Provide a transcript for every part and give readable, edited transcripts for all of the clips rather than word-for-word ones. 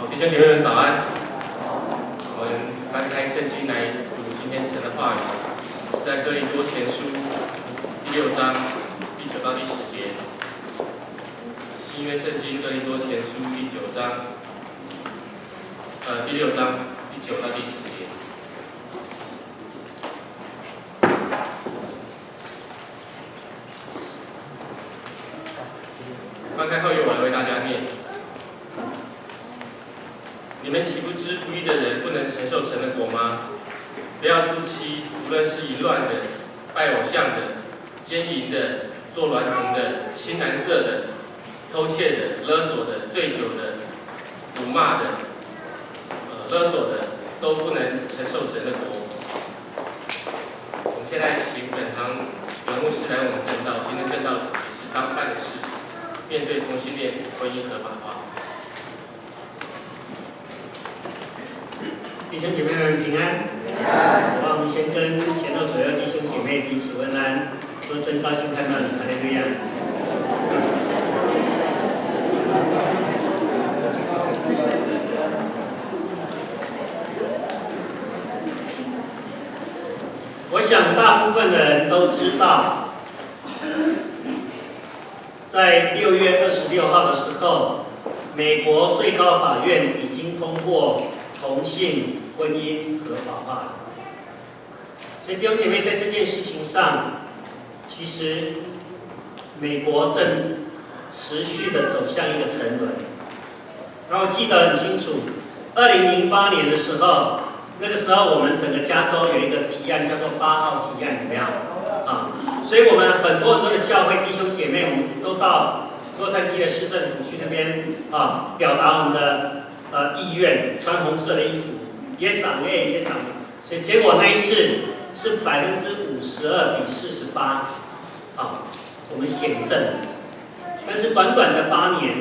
好，弟兄姐妹们早安。我们翻开圣经来读今天神的话语，是在哥林多前书第6章第9到第10节。新约圣经哥林多前书第6章第9到第10节。翻开后，由我来为大家念。你们岂不知不义的人不能承受神的国吗？不要自欺，无论是淫乱的、拜偶像的、奸淫的、做娈童的、青蓝色的、偷窃的、勒索的、醉酒的、辱骂的、勒索的，都不能承受神的国。我们现在请本堂刘牧师来我们正道，今天正道主题是当办的事，面对同性恋婚姻合法化。弟兄姐妹们平安。好，我们先跟前后左右弟兄姐妹彼此问安，说真高兴看到你，哈利路亚。我想大部分的人都知道，在6月26号的时候，美国最高法院已经通过同性婚姻合法化了。所以弟兄姐妹在这件事情上，其实美国正持续的走向一个沉沦。然后记得很清楚，2008年的时候，那个时候我们整个加州有一个提案叫做8号提案，有没有？所以我们很多的教会弟兄姐妹，我们都到洛杉矶的市政府去那边表达我们的意愿，穿红色的衣服，也赏也赏。所以结果那一次是52%比48，我们险胜。但是短短的8年，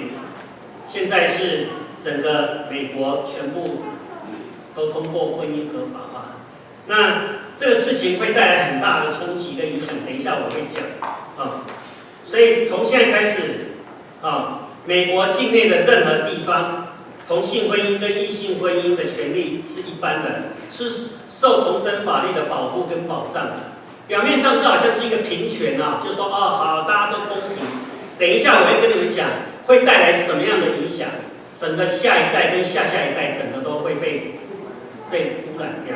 现在是整个美国全部都通过婚姻合法化。那这个事情会带来很大的冲击跟影响，等一下我会讲。所以从现在开始，美国境内的任何地方，同性婚姻跟异性婚姻的权利是一般的，是受同等法律的保护跟保障的。表面上这好像是一个平权就说好，大家都公平。等一下我会跟你们讲，会带来什么样的影响，整个下一代跟下一代，整个都会被污染掉。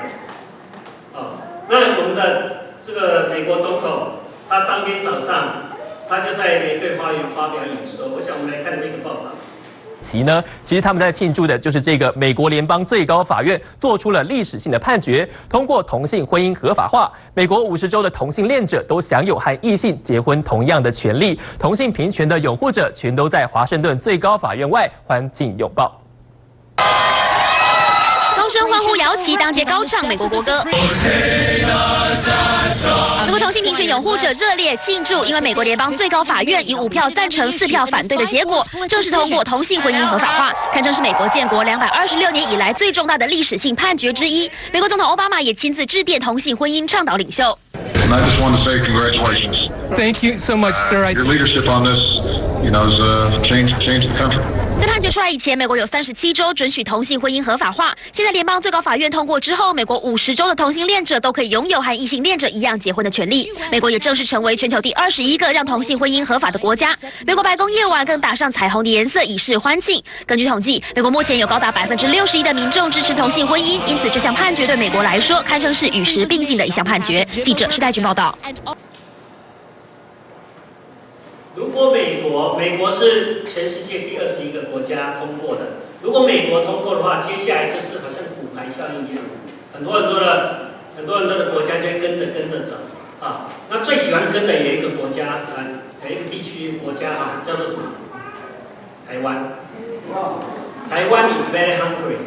那我们的这个美国总统，他当天早上他就在玫瑰花园发表演说。我想我们来看这个报道。其实他们在庆祝的就是这个美国联邦最高法院做出了历史性的判决，通过同性婚姻合法化。美国50州的同性恋者都享有和异性结婚同样的权利，同性平权的拥护者全都在华盛顿最高法院外欢庆拥抱。高声欢呼摇旗，当街高唱美国国歌。美国同性平权拥护者热烈庆祝，因为美国联邦最高法院以5票赞成、4票反对的结果，正式通过同性婚姻合法化，堪称是美国建国226年以来最重大的历史性判决之一。美国总统奥巴马也亲自致电同性婚姻倡导领袖。And I just want to say congratulations. Thank you so much, sir. Your leadership on this, has changed the country. 在判决出来以前，美国有37州准许同性婚姻合法化。现在联邦最高法院通过之后，美国50州的同性恋者都可以拥有和异性恋者一样结婚的权利。美国也正式成为全球第21个让同性婚姻合法的国家。美国白宫夜晚更打上彩虹的颜色，以示欢庆。根据统计，美国目前有高达61%的民众支持同性婚姻，因此这项判决对美国来说堪称是与时并进的一项判决。记者施代君报道。如果美国是全世界第21个国家通过的，如果美国通过的话，接下来就是好像骨牌效应一样，很多的国家就会跟着走那最喜欢跟的有一个国家有一个地区国家叫做什么？台湾。台湾 is very hungry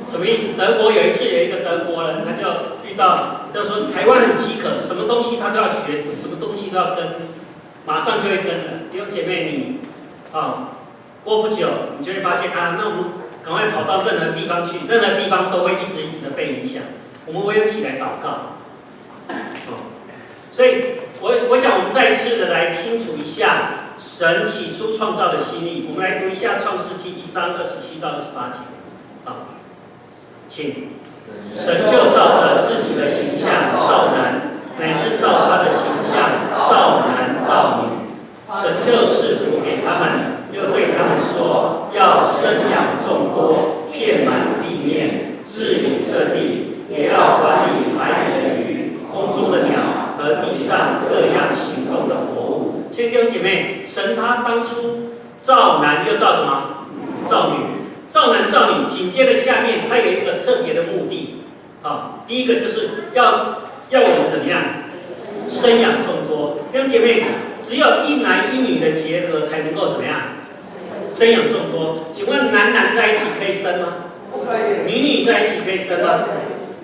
什么意思？德国有一次有一个德国人，他就遇到，就说台湾很饥渴，什么东西他都要学，什么东西都要跟。马上就会跟了，弟兄姐妹，你过不久你就会发现那我们赶快跑到任何地方去，任何地方都会一直的被影响。我们唯有起来祷告。所以我想我们再次的来清楚一下神起初创造的心意。我们来读一下创世纪1章27到28节。好，请。神就照着自己的形象造男，乃是照他的形象造男造女。神就赐福给他们，又对他们说：要生养众多，遍满地面，治理这地，也要管理海里的鱼、空中的鸟和地上各样行动的活物。亲爱的弟兄姐妹，神他当初造男又造什么？造女。造男造女，紧接着下面他有一个特别的目的。第一个就是要我们怎么样生养众多。弟兄姐妹，只有一男一女的结合才能够怎么样生养众多。请问男男在一起可以生吗？不可以。女女在一起可以生吗？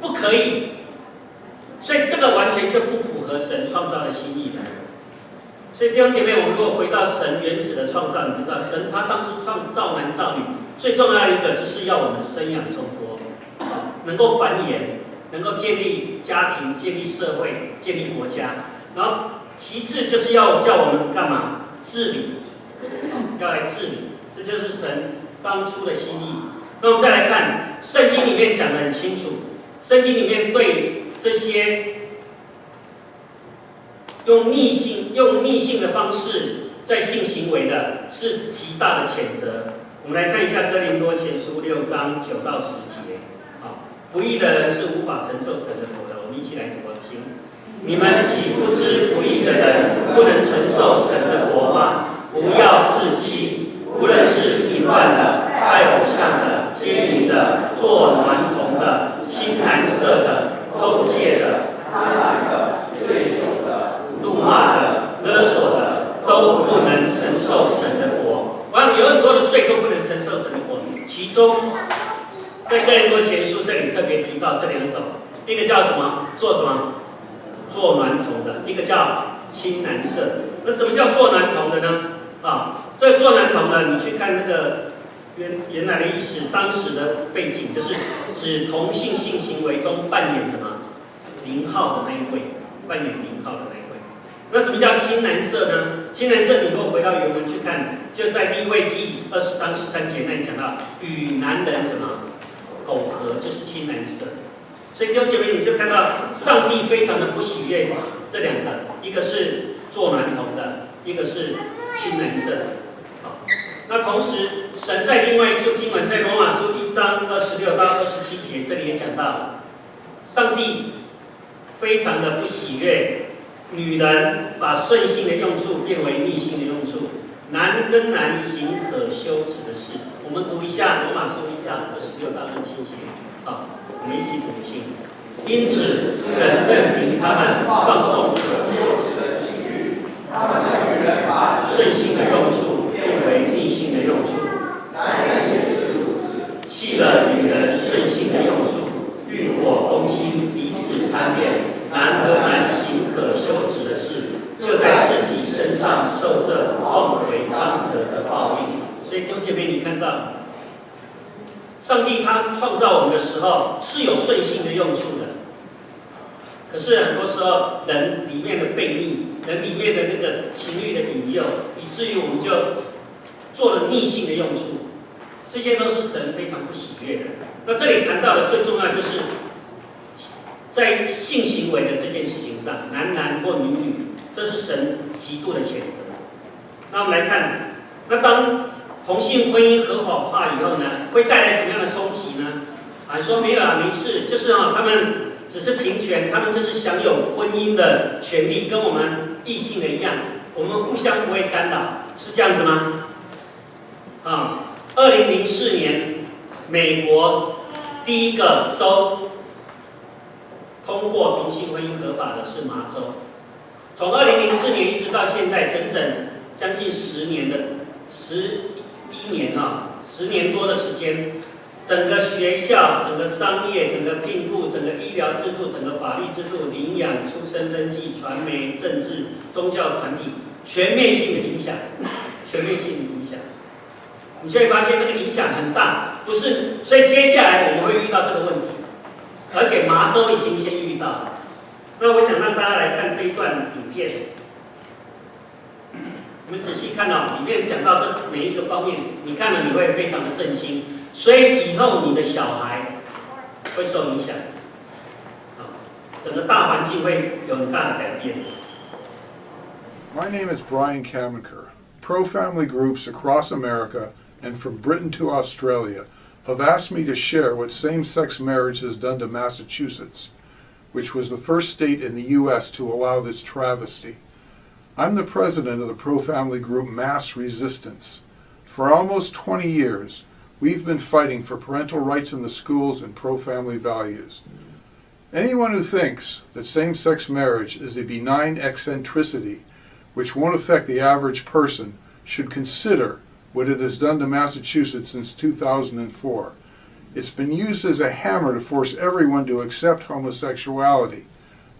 不可以。所以这个完全就不符合神创造的心意的。所以弟兄姐妹，我们如果回到神原始的创造，你就知道神他当初造男造女，最重要的一个就是要我们生养众多，能够繁衍，能够建立家庭、建立社会、建立国家。然后其次就是叫我们干嘛？治理，要来治理，这就是神当初的心意。那我们再来看圣经里面讲得很清楚，圣经里面对这些用逆性的方式在性行为的是极大的谴责。我们来看一下哥林多前书6章9到10节。不义的人是无法承受神的国的。我们一起来读经。你们岂不知不义的人不能承受神的国吗？不要自欺，无论是淫乱的、拜偶像的、奸淫的、做娈童的、亲男色的、偷窃的、贪婪的、醉酒的、怒骂的、勒索的，都不能承受神的国。有很多的罪都不能承受神的国，其中在哥林多前书这里特别提到这两种，一个叫什么？做什么？做娈童的，一个叫亲男色。那什么叫做娈童的呢？这个做娈童的，你去看那个原来的意思，当时的背景就是指同性性行为中扮演什么0号的那一位，扮演0号的那一位。那什么叫亲男色呢？亲男色，你如果回到原文去看，就在利未记20章13节那里讲到，与男人什么苟合，就是亲男色。所以弟兄姐妹，你就看到上帝非常的不喜悦这两个，一个是做娈童的，一个是亲男色的。那同时，神在另外一处经文，在罗马书1章26到27节，这里也讲到，上帝非常的不喜悦女人把顺性的用处变为逆性的用处，男跟男行可羞耻的事。我们读一下罗马书1章26到27节。我们一起读经。因此，神任凭他们放纵可羞耻的境遇，他们的女人把顺性的用处变为逆性的用处，男人也是如此，弃了女人顺性的用处，欲火攻心，彼此贪恋，男和男行可羞耻的事，就在自己身上受这妄为当得的报应。所以弟兄姐妹，你看到上帝他创造我们的时候是有顺性的用处的，可是很多时候人里面的悖逆，人里面的那个情欲的引诱，以至于我们就做了逆性的用处，这些都是神非常不喜悦的。那这里谈到的最重要就是在性行为的这件事情上，男男或女女，这是神极度的谴责。那我们来看，那当同性婚姻合法化以后呢，会带来什么样的冲击呢？你说没有啊，没事，就是他们只是平权，他们就是享有婚姻的权利，跟我们异性的一样，我们互相不会干扰，是这样子吗？2004年，美国第一个州通过同性婚姻合法的是麻州，从2004年一直到现在，整整将近10年10年多的时间，整个学校、整个商业、整个聘雇、整个医疗制度、整个法律制度、领养、出生登记、传媒、政治、宗教团体，全面性的影响，全面性的影响，你就会发现那个影响很大，不是？所以接下来我们会遇到这个问题，而且麻州已经先遇到了。那我想让大家来看这一段影片。你们仔细看里面讲到这每一个方面，你看了你会非常的震惊，所以以后你的小孩会受影响，整个大环境会有很大的改变。My name is Brian Kamenker. Pro-family groups across America and from Britain to Australia have asked me to share what same-sex marriage has done to Massachusetts, which was the first state in the U.S. to allow this travesty. I'm the president of the pro-family group Mass Resistance. For almost 20 years, we've been fighting for parental rights in the schools and pro-family values. Anyone who thinks that same-sex marriage is a benign eccentricity which won't affect the average person should consider what it has done to Massachusetts since 2004. It's been used as a hammer to force everyone to accept homosexuality.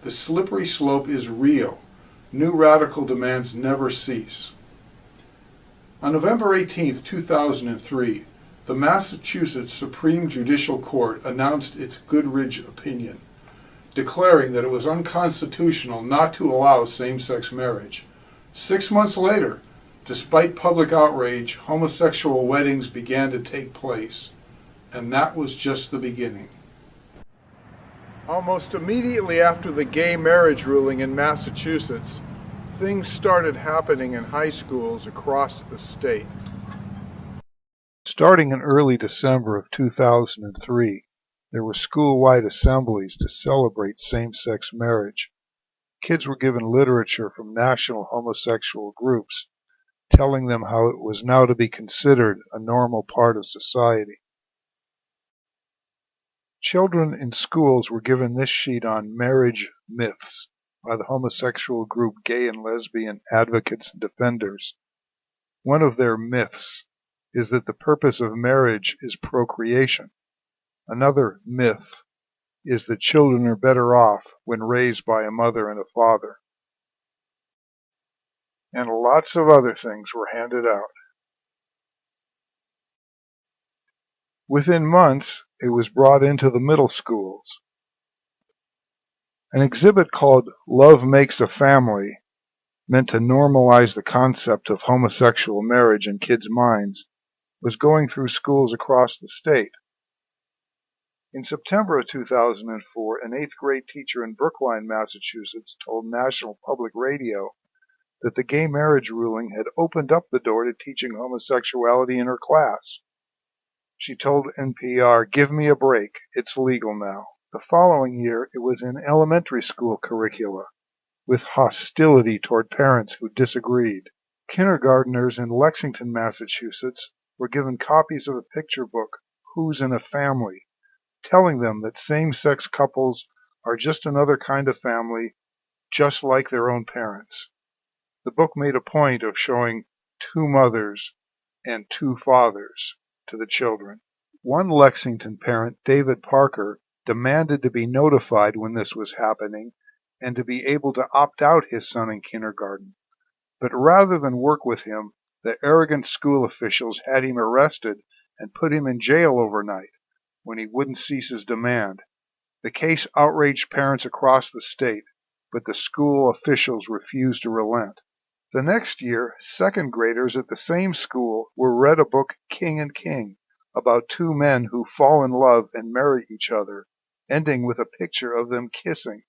The slippery slope is real. New radical demands never cease. On November 18, 2003, the Massachusetts Supreme Judicial Court announced its Goodridge opinion, declaring that it was unconstitutional not to allow same-sex marriage. 6 months later, despite public outrage, homosexual weddings began to take place, and that was just the beginning. Almost immediately after the gay marriage ruling in Massachusetts, things started happening in high schools across the state. Starting in early December of 2003, there were school-wide assemblies to celebrate same-sex marriage. Kids were given literature from national homosexual groups, telling them how it was now to be considered a normal part of society. Children in schools were given this sheet on marriage myths by the homosexual group Gay and Lesbian Advocates and Defenders. One of their myths is that the purpose of marriage is procreation. Another myth is that children are better off when raised by a mother and a father. And lots of other things were handed out. Within months, it was brought into the middle schools. An exhibit called Love Makes a Family, meant to normalize the concept of homosexual marriage in kids' minds, was going through schools across the state. In September of 2004, an 8th grade teacher in Brookline, Massachusetts, told National Public Radio that the gay marriage ruling had opened up the door to teaching homosexuality in her class. She told NPR, "Give me a break, it's legal now." The following year, it was in elementary school curricula, with hostility toward parents who disagreed. Kindergarteners in Lexington, Massachusetts, were given copies of a picture book, Who's in a Family, telling them that same-sex couples are just another kind of family, just like their own parents. The book made a point of showing 2 mothers and 2 fathers to the children. One Lexington parent, David Parker, demanded to be notified when this was happening and to be able to opt out his son in kindergarten. But rather than work with him, the arrogant school officials had him arrested and put him in jail overnight when he wouldn't cease his demand. The case outraged parents across the state, but the school officials refused to relent. The next year, 2nd graders at the same school were read a book, King and King, about 2 men who fall in love and marry each other, ending with a picture of them kissing.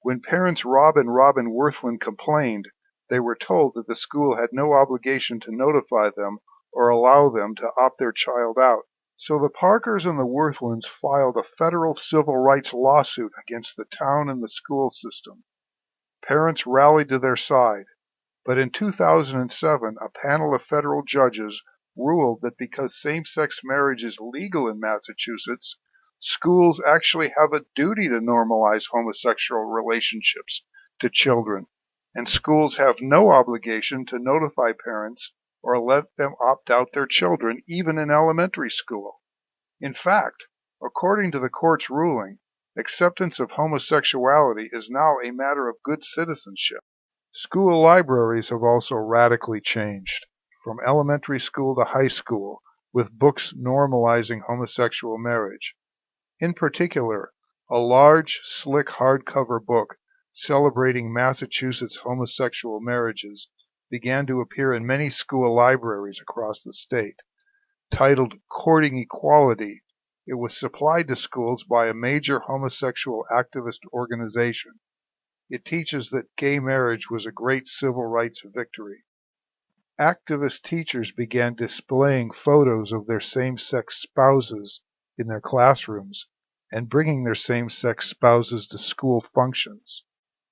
When parents Rob and Robin Worthland complained, they were told that the school had no obligation to notify them or allow them to opt their child out. So the Parkers and the Worthlands filed a federal civil rights lawsuit against the town and the school system. Parents rallied to their side, but in 2007, a panel of federal judges ruled that because same-sex marriage is legal in Massachusetts, schools actually have a duty to normalize homosexual relationships to children, and schools have no obligation to notify parents or let them opt out their children, even in elementary school. In fact, according to the court's ruling, acceptance of homosexuality is now a matter of good citizenship. School libraries have also radically changed, from elementary school to high school, with books normalizing homosexual marriage. In particular, a large, slick hardcover book celebrating Massachusetts homosexual marriages began to appear in many school libraries across the state. Titled Courting Equality, it was supplied to schools by a major homosexual activist organization. It teaches that gay marriage was a great civil rights victory. Activist teachers began displaying photos of their same-sex spouses in their classrooms and bringing their same-sex spouses to school functions.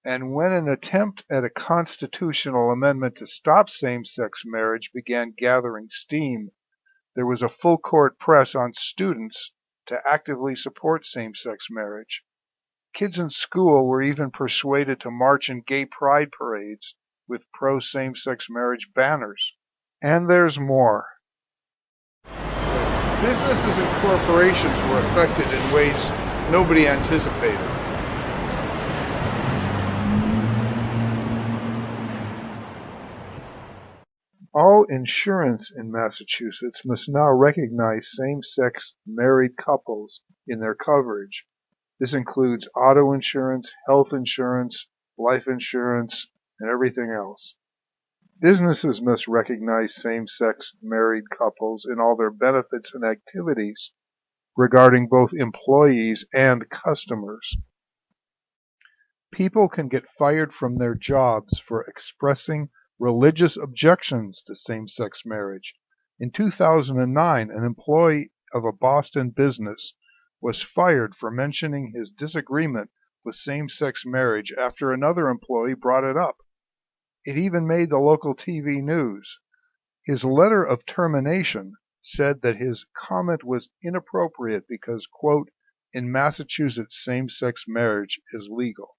And when an attempt at a constitutional amendment to stop same-sex marriage began gathering steam, there was a full-court press on students to actively support same-sex marriage. Kids in school were even persuaded to march in gay pride parades with pro-same-sex marriage banners. And there's more. Businesses and corporations were affected in ways nobody anticipated. All insurance in Massachusetts must now recognize same-sex married couples in their coverage. This includes auto insurance, health insurance, life insurance, and everything else. Businesses must recognize same-sex married couples in all their benefits and activities regarding both employees and customers. People can get fired from their jobs for expressing religious objections to same-sex marriage. In 2009, an employee of a Boston business was fired for mentioning his disagreement with same-sex marriage after another employee brought it up. It even made the local TV news. His letter of termination said that his comment was inappropriate because, quote, in Massachusetts, same-sex marriage is legal.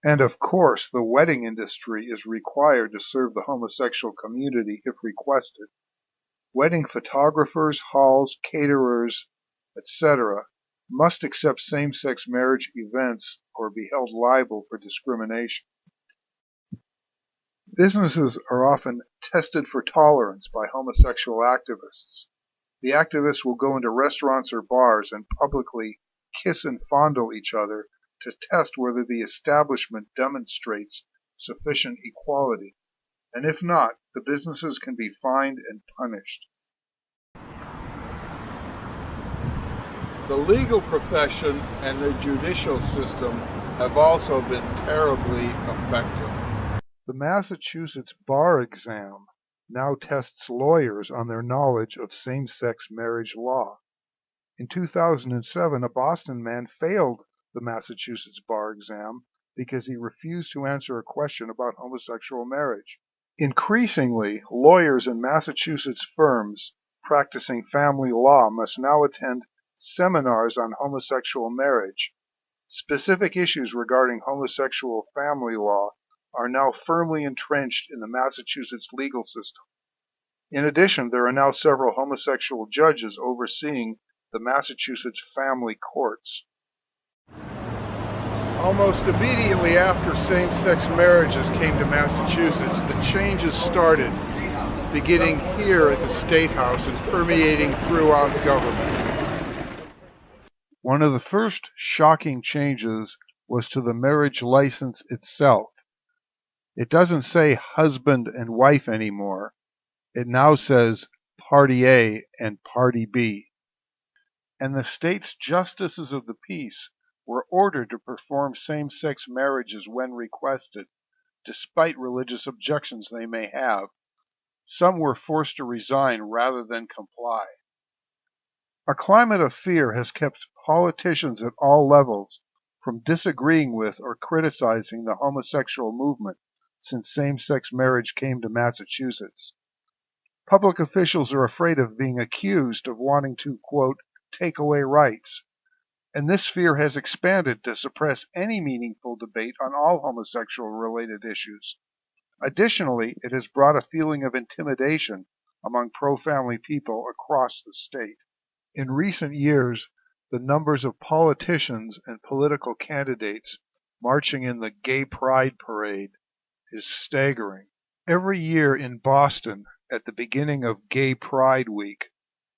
And of course, the wedding industry is required to serve the homosexual community if requested. Wedding photographers, halls, caterers, etc. must accept same-sex marriage events or be held liable for discrimination. Businesses are often tested for tolerance by homosexual activists. The activists will go into restaurants or bars and publicly kiss and fondle each other to test whether the establishment demonstrates sufficient equality, and if not, the businesses can be fined and punished. The legal profession and the judicial system have also been terribly affected. The Massachusetts bar exam now tests lawyers on their knowledge of same-sex marriage law. In 2007, a Boston man failed the Massachusetts bar exam because he refused to answer a question about homosexual marriage. Increasingly, lawyers in Massachusetts firms practicing family law must now attend seminars on homosexual marriage. Specific issues regarding homosexual family law are now firmly entrenched in the Massachusetts legal system. In addition, there are now several homosexual judges overseeing the Massachusetts family courts. Almost immediately after same-sex marriages came to Massachusetts, the changes started, beginning here at the State House and permeating throughout government. One of the first shocking changes was to the marriage license itself. It doesn't say husband and wife anymore. It now says Party A and Party B. And the state's justices of the peace were ordered to perform same-sex marriages when requested, despite religious objections they may have. Some were forced to resign rather than comply. A climate of fear has kept politicians at all levels from disagreeing with or criticizing the homosexual movement since same-sex marriage came to Massachusetts. Public officials are afraid of being accused of wanting to, quote, take away rights. And this fear has expanded to suppress any meaningful debate on all homosexual-related issues. Additionally, it has brought a feeling of intimidation among pro-family people across the state. In recent years, the numbers of politicians and political candidates marching in the Gay Pride Parade is staggering. Every year in Boston, at the beginning of Gay Pride Week,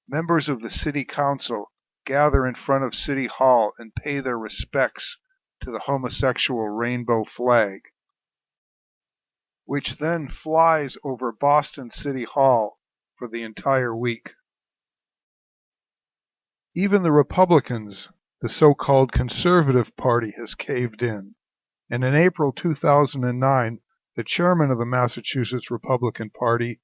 members of the City Council gather in front of City Hall and pay their respects to the homosexual rainbow flag. which then flies over Boston City Hall for the entire week. Even the Republicans, the so-called Conservative Party, has caved in, and in April 2009, the chairman of the Massachusetts Republican Party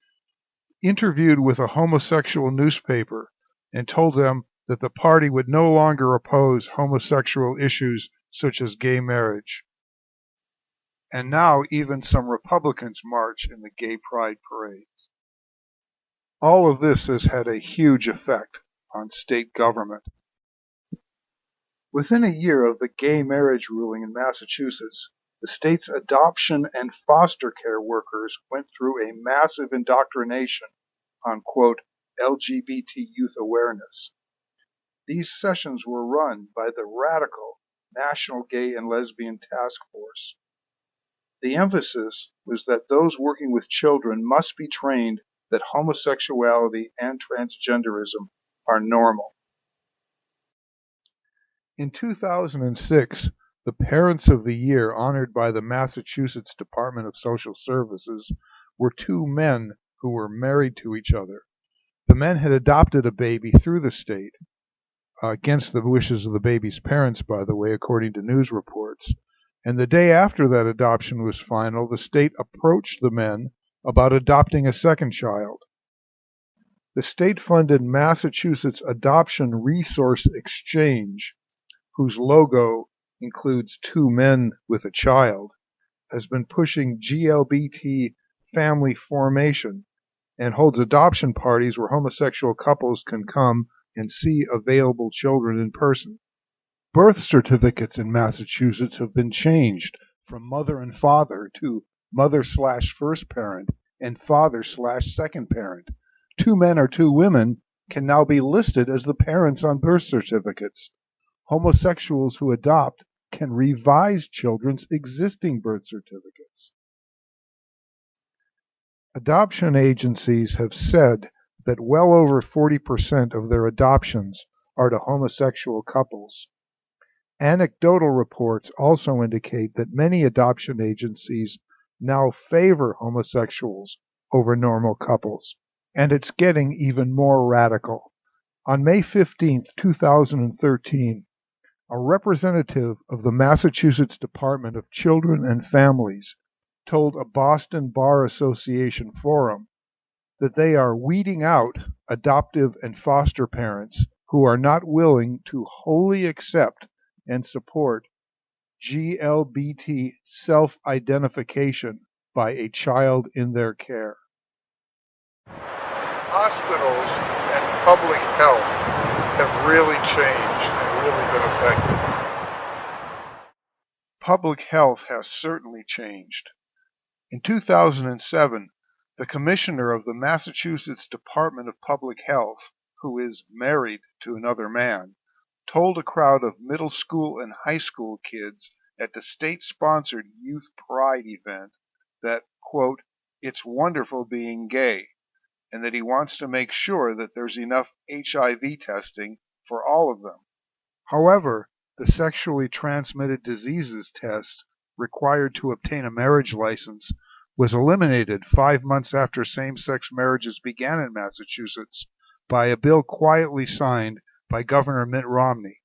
interviewed with a homosexual newspaper and told them that the party would no longer oppose homosexual issues such as gay marriage. And now even some Republicans march in the gay pride parades. All of this has had a huge effect on state government. Within a year of the gay marriage ruling in Massachusetts, the state's adoption and foster care workers went through a massive indoctrination on, quote, LGBT youth awareness. These sessions were run by the radical National Gay and Lesbian Task Force. The emphasis was that those working with children must be trained that homosexuality and transgenderism are normal. In 2006, the Parents of the Year honored by the Massachusetts Department of Social Services were two men who were married to each other. The men had adopted a baby through the state, against the wishes of the baby's parents, by the way, according to news reports. And the day after that adoption was final, the state approached the men about adopting a second child. The state-funded Massachusetts Adoption Resource Exchange, whose logo includes two men with a child, has been pushing GLBT family formation and holds adoption parties where homosexual couples can come and see available children in person. Birth certificates in Massachusetts have been changed from mother and father to mother/first parent and father/second parent. Two men or two women can now be listed as the parents on birth certificates. Homosexuals who adopt can revise children's existing birth certificates. Adoption agencies have said that well over 40% of their adoptions are to homosexual couples. Anecdotal reports also indicate that many adoption agencies now favor homosexuals over normal couples, and it's getting even more radical. On May 15, 2013, a representative of the Massachusetts Department of Children and Families told a Boston Bar Association forum that they are weeding out adoptive and foster parents who are not willing to wholly accept and support GLBT self-identification by a child in their care. Hospitals and public health have really changed and really been affected. Public health has certainly changed. In 2007, the commissioner of the Massachusetts Department of Public Health, who is married to another man, told a crowd of middle school and high school kids at the state-sponsored Youth Pride event that, quote, it's wonderful being gay, and that he wants to make sure that there's enough HIV testing for all of them. However, the sexually transmitted diseases test required to obtain a marriage license was eliminated 5 months after same-sex marriages began in Massachusetts by a bill quietly signed by Governor Mitt Romney.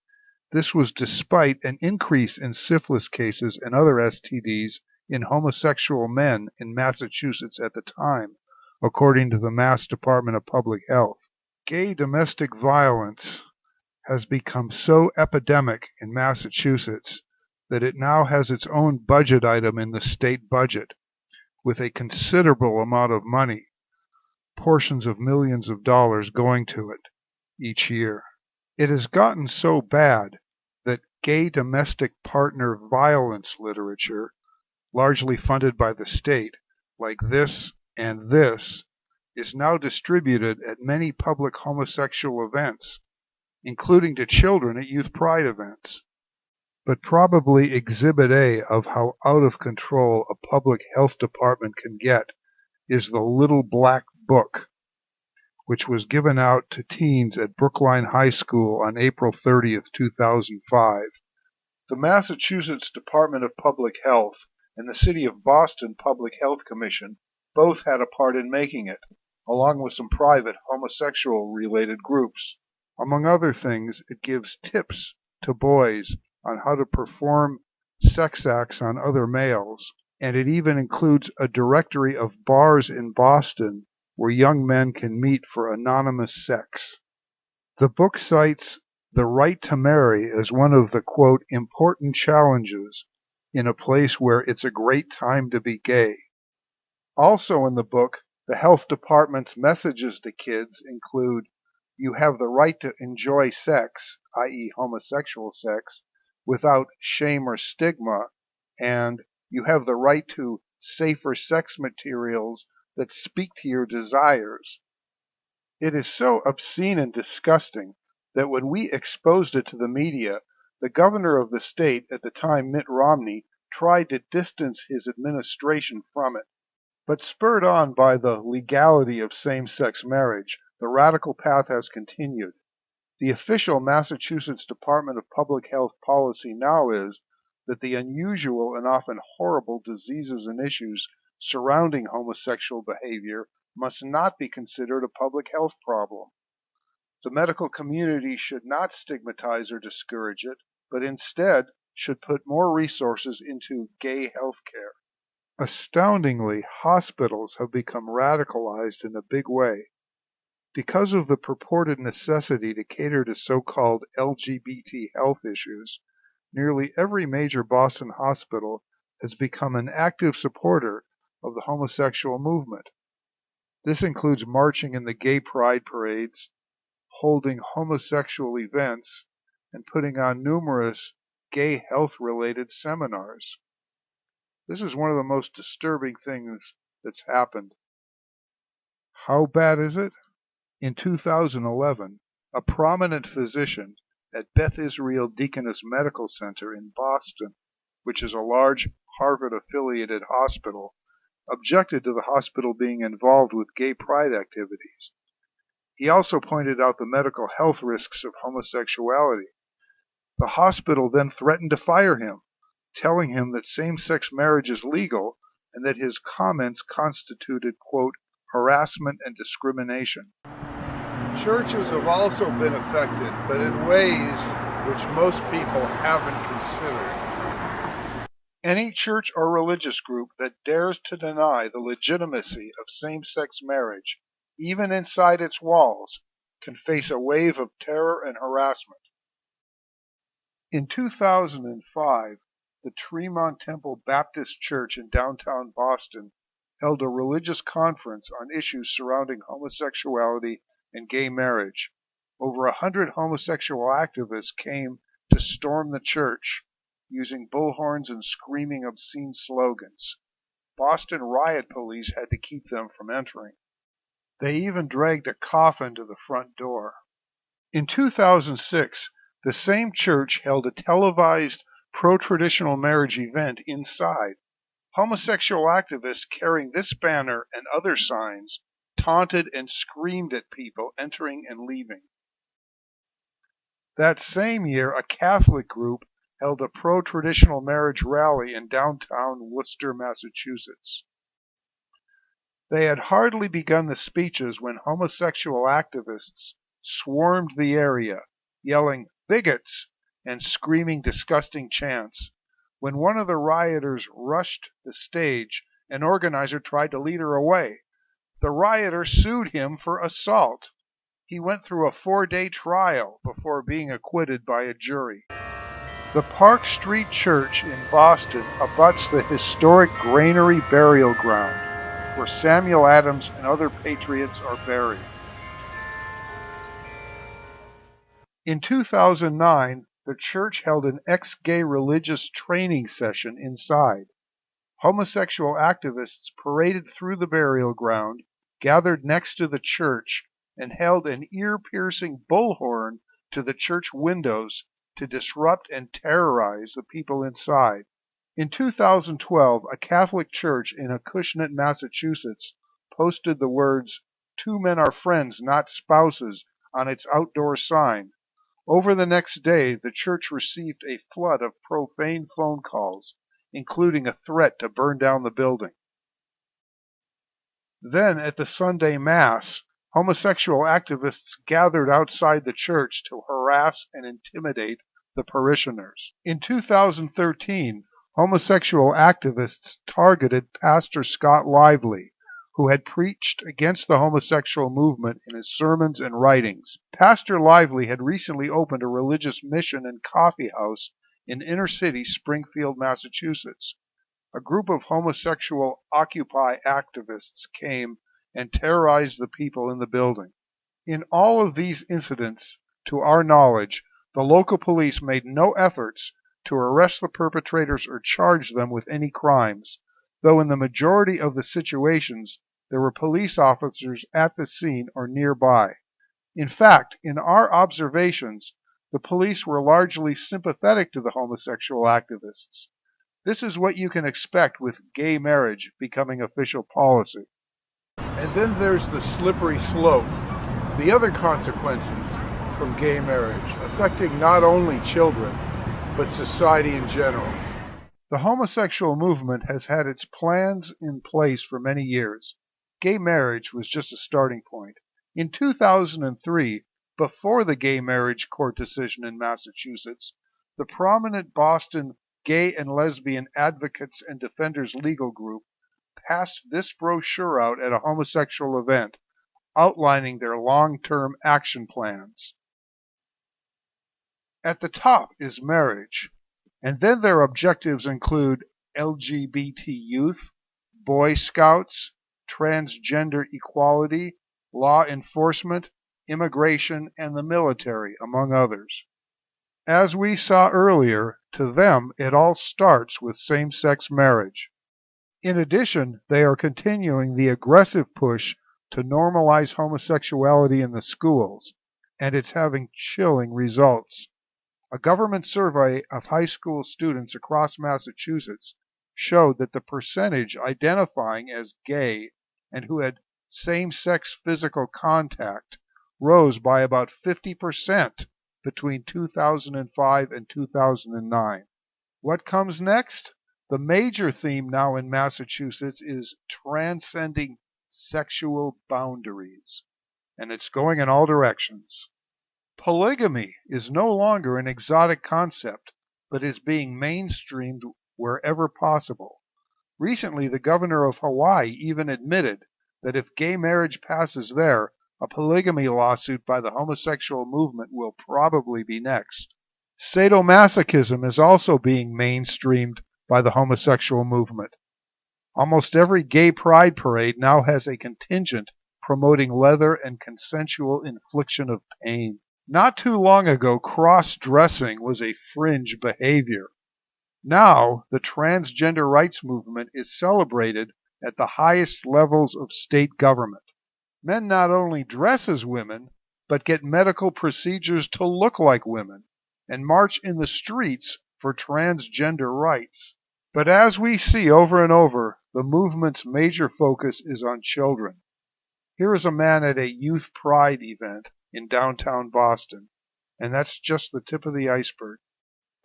This was despite an increase in syphilis cases and other STDs in homosexual men in Massachusetts at the time, according to the Mass Department of Public Health. Gay domestic violence has become so epidemic in Massachusetts that it now has its own budget item in the state budget, with a considerable amount of money, portions of millions of dollars going to it each year. It has gotten so bad that gay domestic partner violence literature, largely funded by the state, like This and This, is now distributed at many public homosexual events, including to children at youth pride events. But probably Exhibit A of how out of control a public health department can get is the Little Black Book, which was given out to teens at Brookline High School on April 30th, 2005. The Massachusetts Department of Public Health and the City of Boston Public Health Commission both had a part in making it, along with some private homosexual-related groups. Among other things, it gives tips to boys on how to perform sex acts on other males, and it even includes a directory of bars in Boston where young men can meet for anonymous sex. The book cites the right to marry as one of the, quote, important challenges in a place where it's a great time to be gay. Also in the book, the health department's messages to kids include, you have the right to enjoy sex, i.e. homosexual sex, without shame or stigma, and you have the right to safer sex materials that speak to your desires. It is so obscene and disgusting that when we exposed it to the media, the governor of the state at the time, Mitt Romney, tried to distance his administration from it. But spurred on by the legality of same-sex marriage, the radical path has continued. The official Massachusetts Department of Public Health policy now is that the unusual and often horrible diseases and issues surrounding homosexual behavior must not be considered a public health problem. The medical community should not stigmatize or discourage it, but instead should put more resources into gay health care. Astoundingly, hospitals have become radicalized in a big way. Because of the purported necessity to cater to so-called LGBT health issues, nearly every major Boston hospital has become an active supporter of the homosexual movement. This includes marching in the gay pride parades, holding homosexual events, and putting on numerous gay health-related seminars. This is one of the most disturbing things that's happened. How bad is it? In 2011, a prominent physician at Beth Israel Deaconess Medical Center in Boston, which is a large Harvard-affiliated hospital, objected to the hospital being involved with gay pride activities. He also pointed out the medical health risks of homosexuality. The hospital then threatened to fire him, telling him that same-sex marriage is legal and that his comments constituted, quote, harassment and discrimination. Churches have also been affected, but in ways which most people haven't considered. Any church or religious group that dares to deny the legitimacy of same-sex marriage, even inside its walls, can face a wave of terror and harassment. In 2005, the Tremont Temple Baptist Church in downtown Boston held a religious conference on issues surrounding homosexuality and gay marriage. Over 100 homosexual activists came to storm the church, using bullhorns and screaming obscene slogans. Boston riot police had to keep them from entering. They even dragged a coffin to the front door. In 2006, the same church held a televised pro-traditional marriage event inside. Homosexual activists carrying this banner and other signs taunted and screamed at people entering and leaving. That same year, a Catholic group held a pro-traditional marriage rally in downtown Worcester, Massachusetts. They had hardly begun the speeches when homosexual activists swarmed the area, yelling, "Bigots!" and screaming disgusting chants. When one of the rioters rushed the stage, an organizer tried to lead her away. The rioter sued him for assault. He went through a 4-day trial before being acquitted by a jury. The Park Street Church in Boston abuts the historic Granary Burial Ground, where Samuel Adams and other patriots are buried. In 2009, the church held an ex-gay religious training session inside. Homosexual activists paraded through the burial ground, gathered next to the church, and held an ear-piercing bullhorn to the church windows to disrupt and terrorize the people inside. In 2012, a Catholic church in Acushnet, Massachusetts, posted the words, "Two men are friends, not spouses," on its outdoor sign. Over the next day, the church received a flood of profane phone calls, including a threat to burn down the building. Then, at the Sunday Mass, homosexual activists gathered outside the church to harass and intimidate the parishioners. In 2013, homosexual activists targeted Pastor Scott Lively, who had preached against the homosexual movement in his sermons and writings. Pastor Lively had recently opened a religious mission and coffee house in inner-city Springfield, Massachusetts. A group of homosexual Occupy activists came and terrorized the people in the building. In all of these incidents, to our knowledge, the local police made no efforts to arrest the perpetrators or charge them with any crimes, though in the majority of the situations there were police officers at the scene or nearby. In fact, in our observations, the police were largely sympathetic to the homosexual activists. This is what you can expect with gay marriage becoming official policy. And then there's the slippery slope, the other consequences from gay marriage, affecting not only children, but society in general. The homosexual movement has had its plans in place for many years. Gay marriage was just a starting point. In 2003, before the gay marriage court decision in Massachusetts, the prominent Boston Gay and Lesbian Advocates and Defenders Legal Group passed this brochure out at a homosexual event, outlining their long-term action plans. At the top is marriage, and then their objectives include LGBT youth, Boy Scouts, transgender equality, law enforcement, immigration, and the military, among others. As we saw earlier, to them it all starts with same-sex marriage. In addition, they are continuing the aggressive push to normalize homosexuality in the schools, and it's having chilling results. A government survey of high school students across Massachusetts showed that the percentage identifying as gay and who had same-sex physical contact rose by about 50% between 2005 and 2009. What comes next? The major theme now in Massachusetts is transcending sexual boundaries, and it's going in all directions. Polygamy is no longer an exotic concept, but is being mainstreamed wherever possible. Recently, the governor of Hawaii even admitted that if gay marriage passes there, a polygamy lawsuit by the homosexual movement will probably be next. Sadomasochism is also being mainstreamed by the homosexual movement. Almost every gay pride parade now has a contingent promoting leather and consensual infliction of pain. Not too long ago, cross-dressing was a fringe behavior. Now, the transgender rights movement is celebrated at the highest levels of state government. Men not only dress as women, but get medical procedures to look like women and march in the streets for transgender rights. But as we see over and over, the movement's major focus is on children. Here is a man at a youth pride event in downtown Boston, and that's just the tip of the iceberg.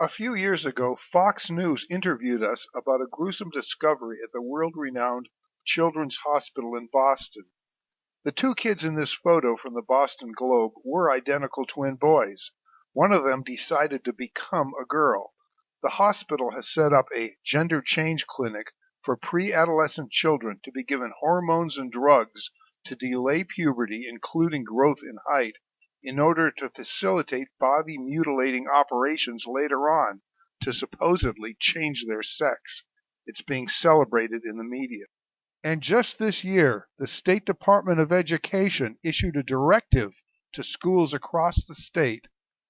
A few years ago, Fox News interviewed us about a gruesome discovery at the world-renowned Children's Hospital in Boston. The two kids in this photo from the Boston Globe were identical twin boys. One of them decided to become a girl. The hospital has set up a gender change clinic for pre-adolescent children to be given hormones and drugs to delay puberty, including growth in height, in order to facilitate body-mutilating operations later on to supposedly change their sex. It's being celebrated in the media. And just this year, the State Department of Education issued a directive to schools across the state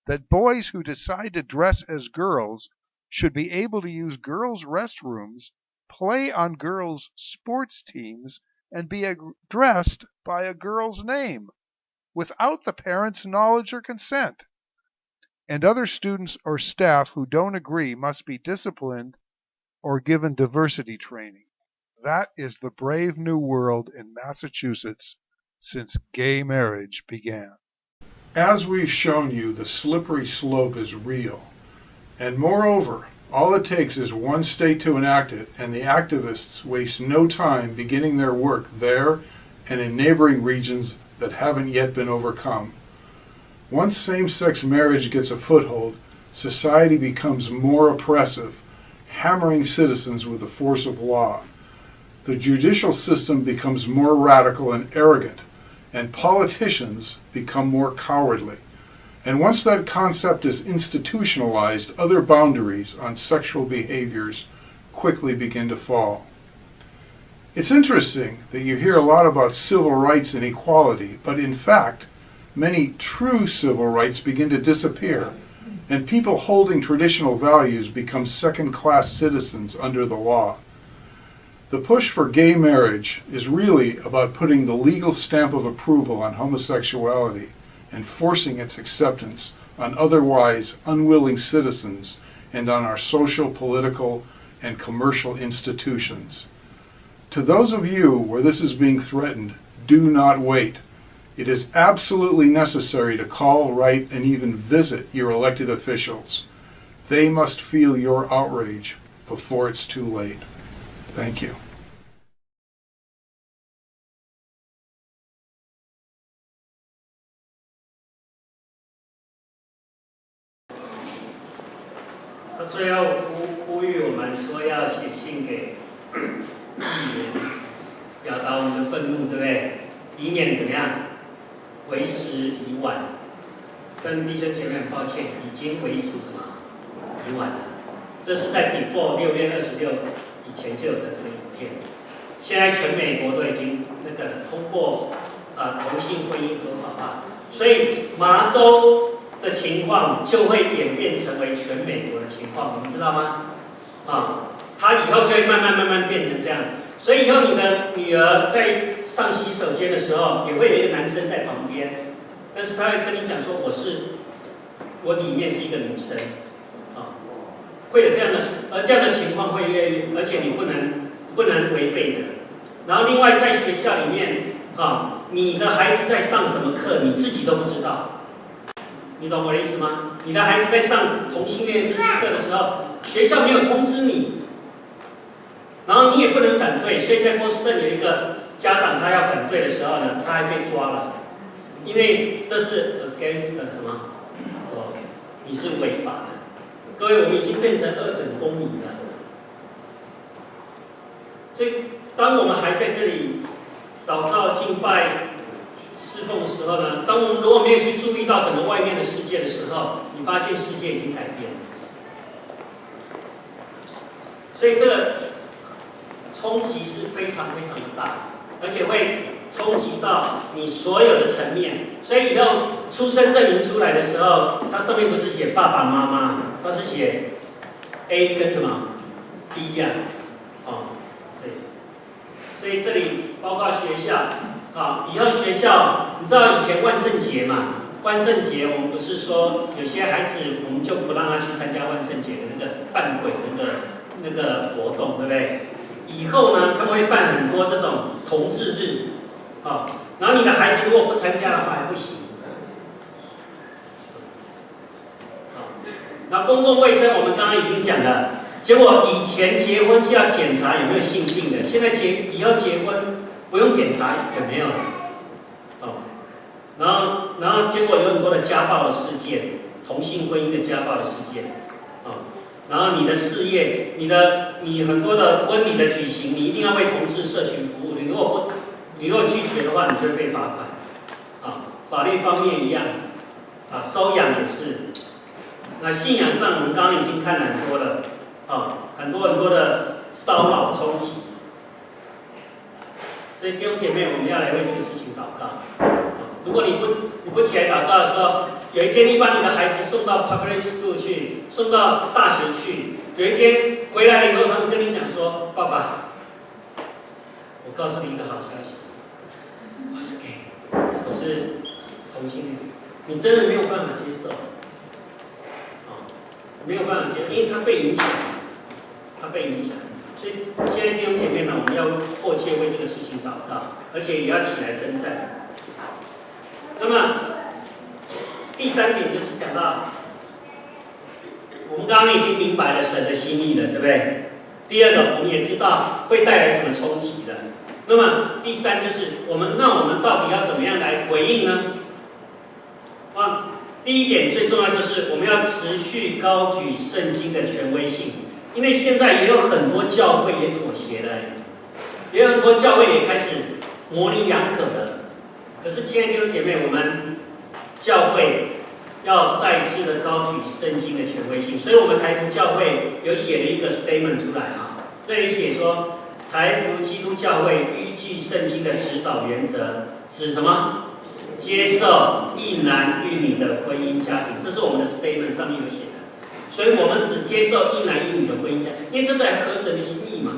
that boys who decide to dress as girls should be able to use girls' restrooms, play on girls' sports teams, and be addressed by a girl's name without the parents' knowledge or consent. And other students or staff who don't agree must be disciplined or given diversity training. That is the brave new world in Massachusetts since gay marriage began. As we've shown you, the slippery slope is real. And moreover, All it takes is one state to enact it, and the activists waste no time beginning their work there and in neighboring regions that haven't yet been overcome. Once same-sex marriage gets a foothold, society becomes more oppressive, hammering citizens with the force of law. The judicial system becomes more radical and arrogant, and politicians become more cowardly. And once that concept is institutionalized, other boundaries on sexual behaviors quickly begin to fall. It's interesting that you hear a lot about civil rights and equality, but in fact, many true civil rights begin to disappear, and people holding traditional values become second-class citizens under the law. The push for gay marriage is really about putting the legal stamp of approval on homosexuality and forcing its acceptance on otherwise unwilling citizens and on our social, political, and commercial institutions. To those of you where this is being threatened, do not wait. It is absolutely necessary to call, write, and even visit your elected officials. They must feel your outrage before it's too late. Thank you. 他最后呼吁我们说要写信给议员，表达我们的愤怒，对不对？以免怎么样为时已晚。跟弟兄姐妹很抱歉，已经为时什么已晚了。这是在 before 6月26以前就有的这个影片。现在全美国都已经通过同性婚姻合法化，所以麻州的情况就会演变成为全美国的情况，你们知道吗？它以后就会慢慢变成这样。所以以后你的女儿在上洗手间的时候，也会有一个男生在旁边，但是他会跟你讲说我里面是一个女生，会有这样的，而这样的情况会越，而且你不能违背的。然后另外在学校里面，你的孩子在上什么课，你自己都不知道。你懂我的意思吗？你的孩子在上同性恋这些课的时候，学校没有通知你，然后你也不能反对，所以在波士顿有一个家长他要反对的时候呢，他还被抓了，因为这是 against 什么？你是违法的。各位，我们已经变成2等公民了。当我们还在这里祷告敬拜侍奉的时候呢，当我们如果没有去注意到整个外面的世界的时候，你发现世界已经改变了。所以这个冲击是非常的大，而且会冲击到你所有的层面。所以以后出生证明出来的时候，它上面不是写爸爸妈妈，它是写 A 跟什么 B 呀？对。所以这里包括学校。以后学校，你知道以前万圣节嘛？万圣节我们不是说有些孩子我们就不让他去参加万圣节的那个扮鬼那个活动，对不对？以后呢，他们会办很多这种同志日，然后你的孩子如果不参加的话还不行。那公共卫生我们刚刚已经讲了，结果以前结婚是要检查有没有性病的，现在以后结婚不用检查有没有了，然后结果有很多的家暴的事件，同性婚姻的家暴的事件，然后你的事业，你很多的婚礼的举行，你一定要为同志社群服务，你如果拒绝的话，你就会被罚款，法律方面一样，收养也是，那信仰上我们刚刚已经看了很多了，很多的骚扰冲击。所以弟兄姐妹，我们要来为这个事情祷告。如果你不起来祷告的时候，有一天你把你的孩子送到 public school 去，送到大学去，有一天回来了以后，他们跟你讲说：“爸爸，我告诉你一个好消息，我是 gay， 我是同性恋。”你真的没有办法接受，没有办法接受，因为他被影响，所以现在弟兄姐妹们，我们要迫切为这个事情祷告，而且也要起来征战。那么第3点就是讲到，我们刚刚已经明白了神的心意了，对不对？第二个，我们也知道会带来什么冲击的。那么第三就是我们到底要怎么样来回应呢？第一点最重要就是我们要持续高举圣经的权威性，因为现在也有很多教会也妥协了，也有很多教会也开始模棱两可了。可是亲爱的弟兄姐妹，我们教会要再一次的高举圣经的权威性，所以我们台福教会有写了一个 statement 出来啊，这里写说，台福基督教会依据圣经的指导原则，指什么？接受一男一女的婚姻家庭，这是我们的 statement 上面有写的。所以我们只接受一男一女的婚姻家庭，因为这才合神的心意嘛。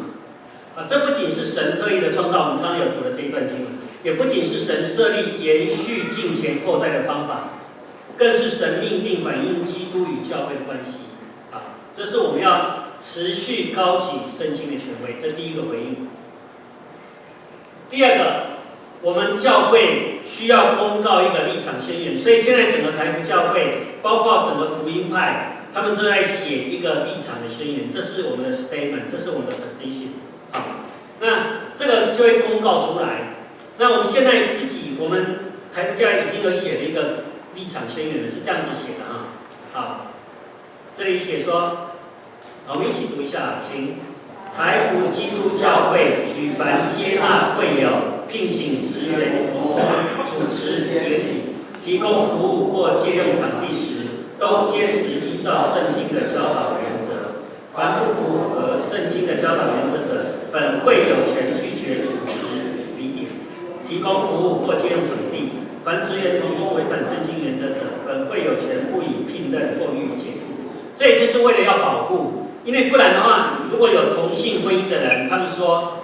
这不仅是神特意的创造，我们刚刚有读了这一段经文，也不仅是神设立延续近前后代的方法，更是神命定反映基督与教会的关系。这是我们要持续高举圣经的权威，这第一个回应。第二个，我们教会需要公告一个立场宣言，所以现在整个台福教会，包括整个福音派，他们都在写一个立场的宣言，这是我们的 statement， 这是我们的 position。那这个就会公告出来。那我们现在我们台福教会已经有写了一个立场宣言了，是这样子写的啊。好，这里写说，我们一起读一下，请。台福基督教会举凡接纳会友、聘请职员、同工、主持典礼、提供服务或借用场地时，都坚持依照圣经的教导原则。凡不符合圣经的教导原则者，本会有权拒绝主持礼典、提供服务或借用场地。凡职员同工违反圣经原则者，本会有权不予聘任或予以解雇。这也就是为了要保护。因为不然的话，如果有同性婚姻的人，他们说，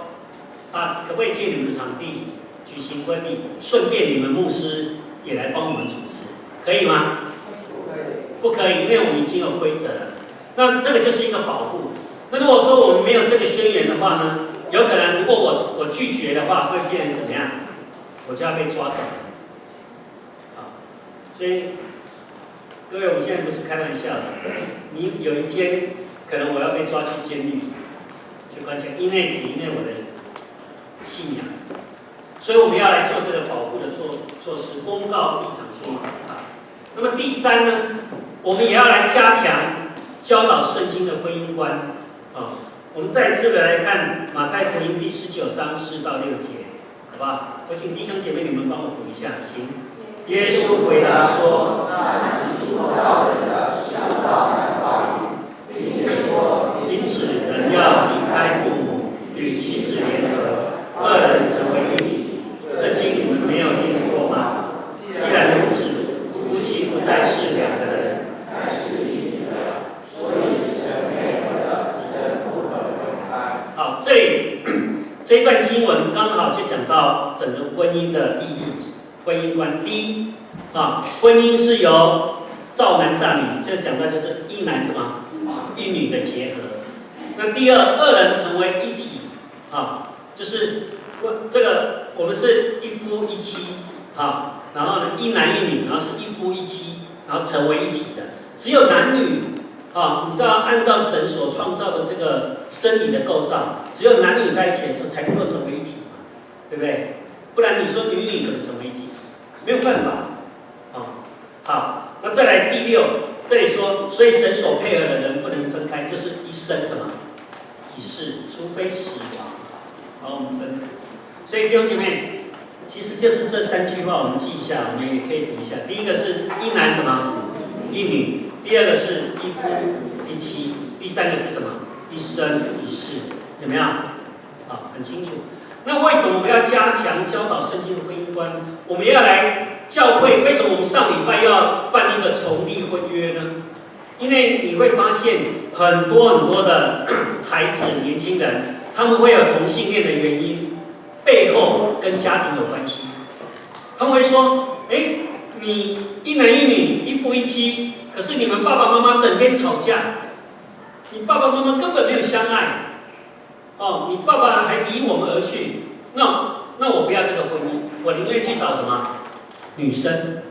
可不可以借你们的场地举行婚礼，顺便你们牧师也来帮我们主持，可以吗？不可以，因为我们已经有规则了。那这个就是一个保护。那如果说我们没有这个宣言的话呢，有可能如果我拒绝的话，会变成怎么样？我就要被抓走了。所以各位，我们现在不是开玩笑的，你有一天。可能我要被抓去监狱，去关起来，因为我的信仰，所以我们要来做这个保护的措施，公告立场宣言。那么第三呢，我们也要来加强教导圣经的婚姻观。我们再一次的来看马太福音第19章4到6节，好不好？我请弟兄姐妹你们帮我读一下，请。耶稣回答说：“那是做教人的，想到难造语。因此，人要离开父母，与妻子联合，二人成为一体。这经你们没有念过吗？既然如此，夫妻不再是两个人，乃是一体的。所以神配合的，人不可分开。”好，这一段经文刚好就讲到整个婚姻的意义、婚姻观。第一，婚姻是由造男造女，这讲到就是一男什么？一女的结合。那第二，二人成为一体，就是这个我们是一夫一妻，然后呢一男一女，然后是一夫一妻，然后成为一体的。只有男女，你知道按照神所创造的这个生理的构造，只有男女在一起的时候才能够成为一体嘛，对不对？不然你说女女怎么成为一体？没有办法。好，那再来第六。这里说，所以神所配合的人不能分开，这是一生什么？一世，除非死亡，把我们分开。所以弟兄姐妹，其实就是这3句话，我们记一下，我们也可以读一下。第一个是一男什么？一女。第二个是一夫一妻。第三个是什么？一生一世。有没有？很清楚。那为什么我们要加强教导圣经的婚姻观？我们要来教会，为什么我们上礼拜要办一个重立婚约呢？因为你会发现很多的孩子、年轻人，他们会有同性恋的原因，背后跟家庭有关系。他们会说：“你一男一女，一夫一妻，可是你们爸爸妈妈整天吵架，你爸爸妈妈根本没有相爱。你爸爸还离我们而去，那我不要这个婚姻，我宁愿去找什么女生，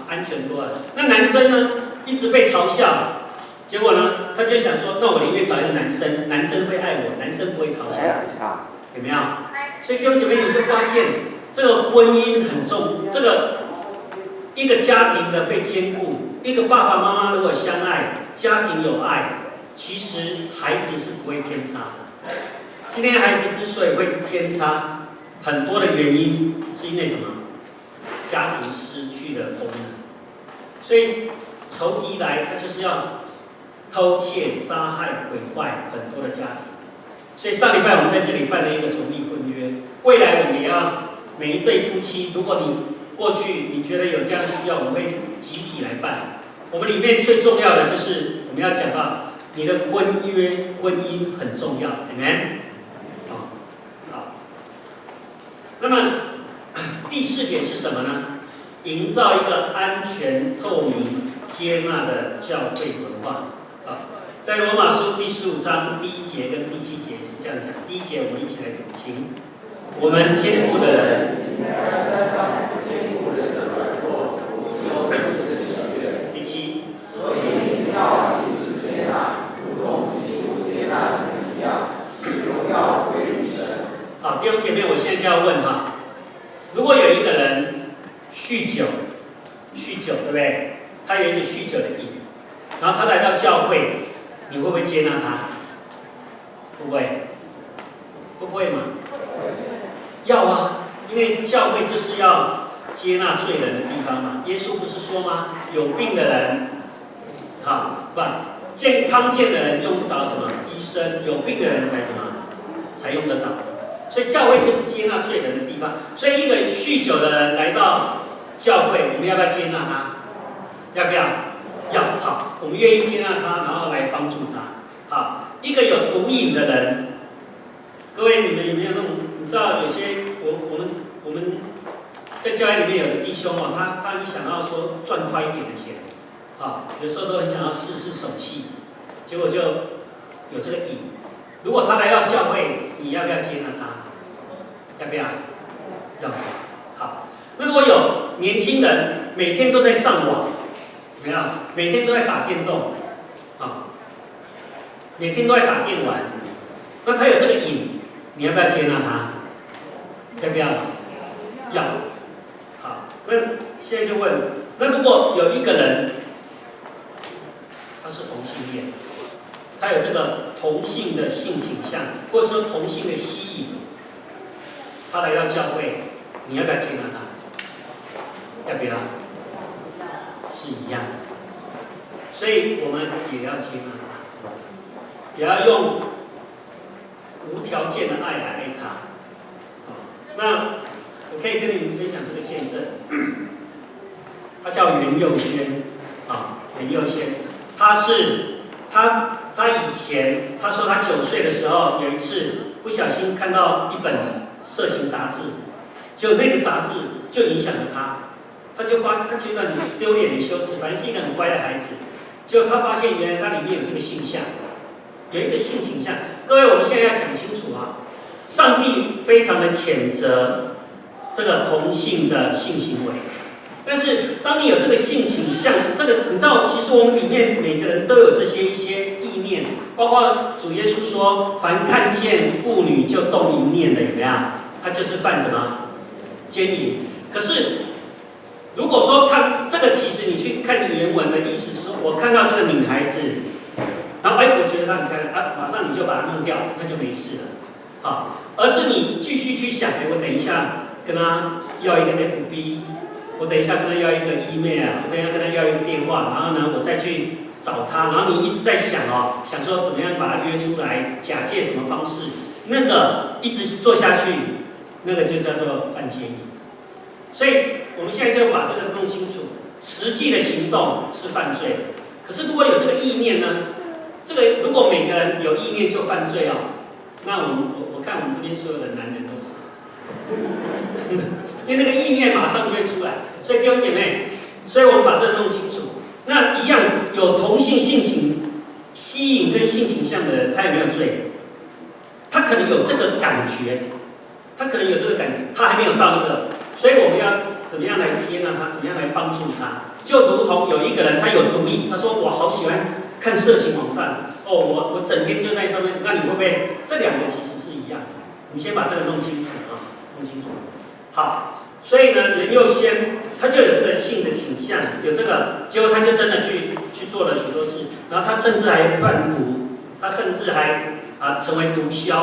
安全多了。那男生呢，一直被嘲笑，结果呢，他就想说，那我宁愿找一个男生，男生会爱我，男生不会吵架，有没有？所以弟兄姐妹，你就发现这个婚姻很重，这个一个家庭的被兼顾，一个爸爸妈妈如果相爱，家庭有爱，其实孩子是不会偏差的。今天孩子之所以会偏差，很多的原因是因为什么？家庭失去了功能，所以仇敌来，他就是要偷窃、杀害、毁坏很多的家庭。所以上礼拜我们在这里办了一个重立婚约，未来我们也要每一对夫妻，如果你过去你觉得有这样的需要，我们会集体来办。我们里面最重要的就是我们要讲到你的婚姻很重要 ，Amen。好。那么第4点是什么呢？营造一个安全、透明、接纳的教会文化。在罗马书第15章第1节跟第7节是这样讲。第1节我们一起来读经。我们坚固的人，第7，所以要彼此接纳，如同基督接纳你们一样，荣耀归于神。好，弟兄姐妹，我现在就要问哈，如果有一个人酗酒，对不对？他有一个酗酒的瘾，然后他来到教会，你会不会接纳他？会不会？会不会嘛？要啊，因为教会就是要接纳罪人的地方嘛。耶稣不是说吗？有病的人，康健的人用不着什么医生，有病的人才什么才用得到。所以教会就是接纳罪人的地方。所以一个酗酒的人来到教会，我们要不要接纳他？要不要？要。好，我们愿意接纳他，然后来帮助他。好，一个有毒瘾的人，各位你们有没有那种？你知道有些我们在教会里面有的弟兄哦，他很想要说赚快一点的钱，有时候都很想要试试手气，结果就有这个瘾。如果他来到教会，你要不要接纳他？要不要？要。好，那如果有年轻人每天都在上网，有没有？每天都在打电动，每天都在打电玩，那他有这个瘾，你要不要接纳他？要不要？要。好，那现在就问，那如果有一个人，他是同性恋，他有这个同性的性倾向，或者说同性的吸引，他来到教会，你要不要接纳他？要不要？是一样的。所以我们也要接纳他，也要用无条件的爱来爱他。那我可以跟你们分享这个见证，他叫袁佑轩，袁佑轩，他以前他说他9岁的时候有一次不小心看到一本色情杂志，就那个杂志就影响了他，他觉得很丢脸很羞耻，反正是一个很乖的孩子，结果他发现原来他里面有这个性向，有一个性倾向。各位，我们现在要讲清楚啊，上帝非常的谴责这个同性的性行为，但是当你有这个性倾向，这个你知道，其实我们里面每个人都有这些一些意念，包括主耶稣说，凡看见妇女就动淫念的，有没有？他就是犯什么？奸淫。可是如果说看这个，其实你去看原文的意思是说，我看到这个女孩子，然后我觉得她很漂亮，马上你就把她弄掉，那就没事了。好，而是你继续去想，我等一下跟她要一个 FB， 我等一下跟她要一个 email， 我等一下跟她要一个电话，然后呢，我再去找她，然后你一直在想想说怎么样把她约出来，假借什么方式，那个一直做下去，那个就叫做犯奸淫。所以我们现在就把这个弄清楚，实际的行动是犯罪的。可是如果有这个意念呢？这个如果每个人有意念就犯罪那我看我们这边所有的男人都是真的，因为那个意念马上就会出来。所以弟兄姐妹，所以我们把这个弄清楚。那一样有同性性情吸引跟性倾向的人，他有没有罪？他可能有这个感觉，他还没有到那个。所以我们要怎么样来接纳他？怎么样来帮助他？就如同有一个人他有毒瘾，他说我好喜欢看色情网站，我整天就在上面，那你会不会这两个其实是一样的？我们先把这个弄清楚啊，弄清楚。好，所以呢，人又先他就有这个性的倾向，有这个，结果他就真的去做了许多事，然后他甚至还贩毒，他甚至还成为毒枭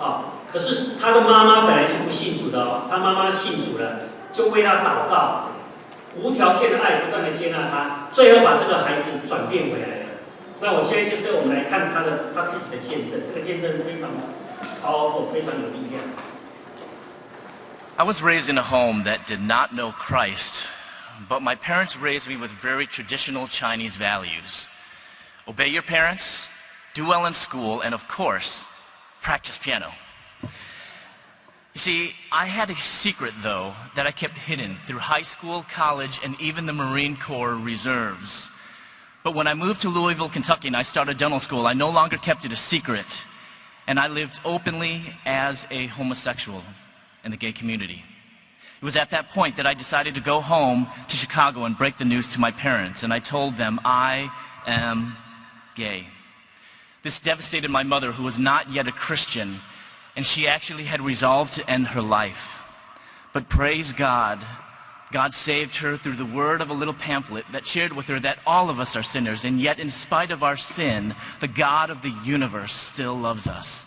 啊。可是他的妈妈本来是不信主的哦，他妈妈信主了，就为他祷告，无条件的爱不断的接纳他，最后把这个孩子转变回来了。那我现在就是我们来看他自己的见证，这个见证非常 powerful， 非常有力量。I was raised in a home that did not know Christ, but my parents raised me with very traditional Chinese values. Obey your parents, do well in school, and of course, practice piano. You see, I had a secret, though, that I kept hidden through high school, college, and even the Marine Corps reserves. But when I moved to Louisville, Kentucky, and I started dental school, I no longer kept it a secret, and I lived openly as a homosexual in the gay community. It was at that point that I decided to go home to Chicago and break the news to my parents, and I told them I am gay. This devastated my mother, who was not yet a Christian, and she actually had resolved to end her life. But praise God, God saved her through the word of a little pamphlet that shared with her that all of us are sinners, and yet in spite of our sin, the God of the universe still loves us.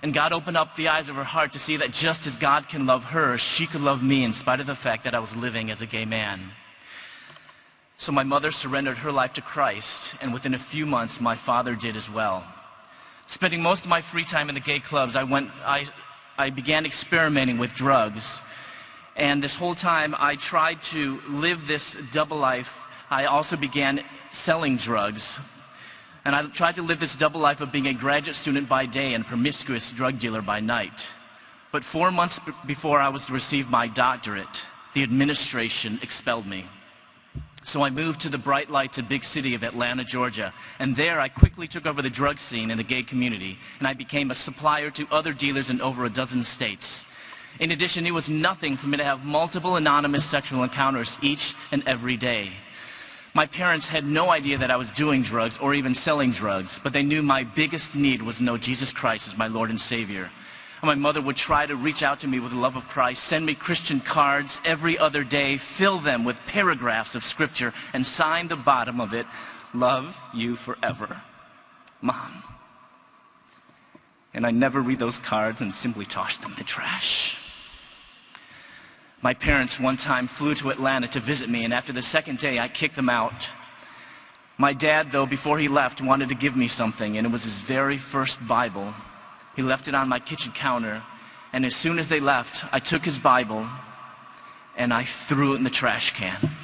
And God opened up the eyes of her heart to see that just as God can love her, she could love me in spite of the fact that I was living as a gay man. So my mother surrendered her life to Christ, and within a few months, my father did as well. Spending most of my free time in the gay clubs, I began experimenting with drugs. And this whole time, I tried to live this double life. I also began selling drugs. And I tried to live this double life of being a graduate student by day and a promiscuous drug dealer by night. But 4 months before I was to receive my doctorate, the administration expelled me. So I moved to the bright lights and big city of Atlanta, Georgia. And there I quickly took over the drug scene in the gay community. And I became a supplier to other dealers in over a dozen states. In addition, it was nothing for me to have multiple anonymous sexual encounters each and every day. My parents had no idea that I was doing drugs or even selling drugs, but they knew my biggest need was to know Jesus Christ as my Lord and Savior. And my mother would try to reach out to me with the love of Christ, send me Christian cards every other day, fill them with paragraphs of Scripture, and sign the bottom of it, "Love you forever, Mom." And I never read those cards and simply toss them in the trash. My parents one time flew to Atlanta to visit me, and after the second day, I kicked them out. My dad, though, before he left, wanted to give me something, and it was his very first Bible. He left it on my kitchen counter, and as soon as they left, I took his Bible, and I threw it in the trash can.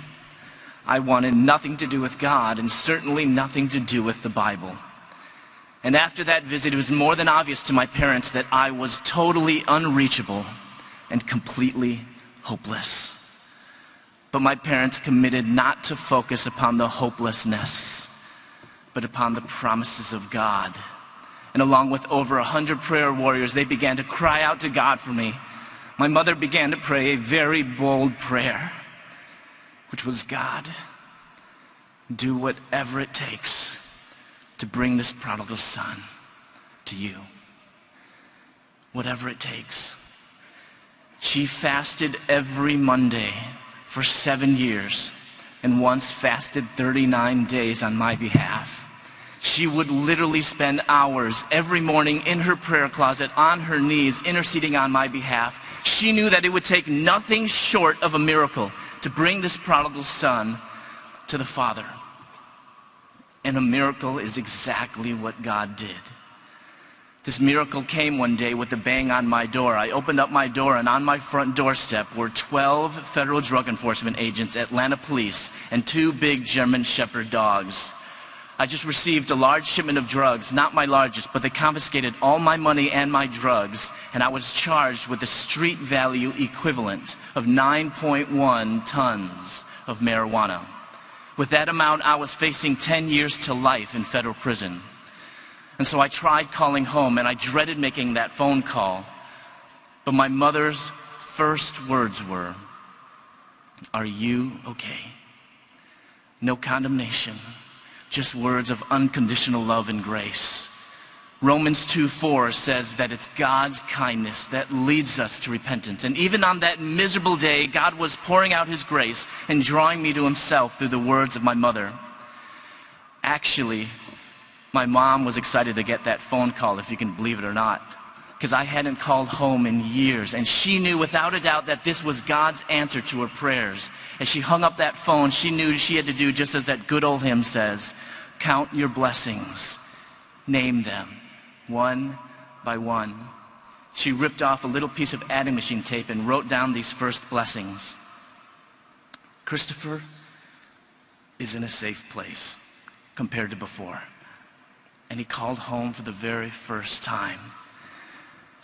I wanted nothing to do with God, and certainly nothing to do with the Bible. And after that visit, it was more than obvious to my parents that I was totally unreachable and completely hopeless. But my parents committed not to focus upon the hopelessness, but upon the promises of God. And along with over 100 prayer warriors, they began to cry out to God for me. My mother began to pray a very bold prayer, which was, "God, do whatever it takes to bring this prodigal son to you. Whatever it takes." She fasted every Monday for 7 years and once fasted 39 days on my behalf. She would literally spend hours every morning in her prayer closet on her knees interceding on my behalf. She knew that it would take nothing short of a miracle to bring this prodigal son to the Father. And a miracle is exactly what God did. This miracle came one day with a bang on my door. I opened up my door, and on my front doorstep were 12 federal drug enforcement agents, Atlanta police, and 2 big German Shepherd dogs. I just received a large shipment of drugs, not my largest, but they confiscated all my money and my drugs, and I was charged with the street value equivalent of 9.1 tons of marijuana. With that amount, I was facing 10 years to life in federal prison. And so I tried calling home, and I dreaded making that phone call. But my mother's first words were, "Are you okay? No condemnation, just words of unconditional love and grace. Romans 2:4 says that it's God's kindness that leads us to repentance. And even on that miserable day, God was pouring out his grace and drawing me to himself through the words of my mother. Actually, my mom was excited to get that phone call, if you can believe it or not, because I hadn't called home in years. And she knew without a doubt that this was God's answer to her prayers. As she hung up that phone, she knew she had to do just as that good old hymn says, count your blessings, name them. One by one. She ripped off a little piece of adding machine tape and wrote down these first blessings. Christopher is in a safe place compared to before. And he called home for the very first time.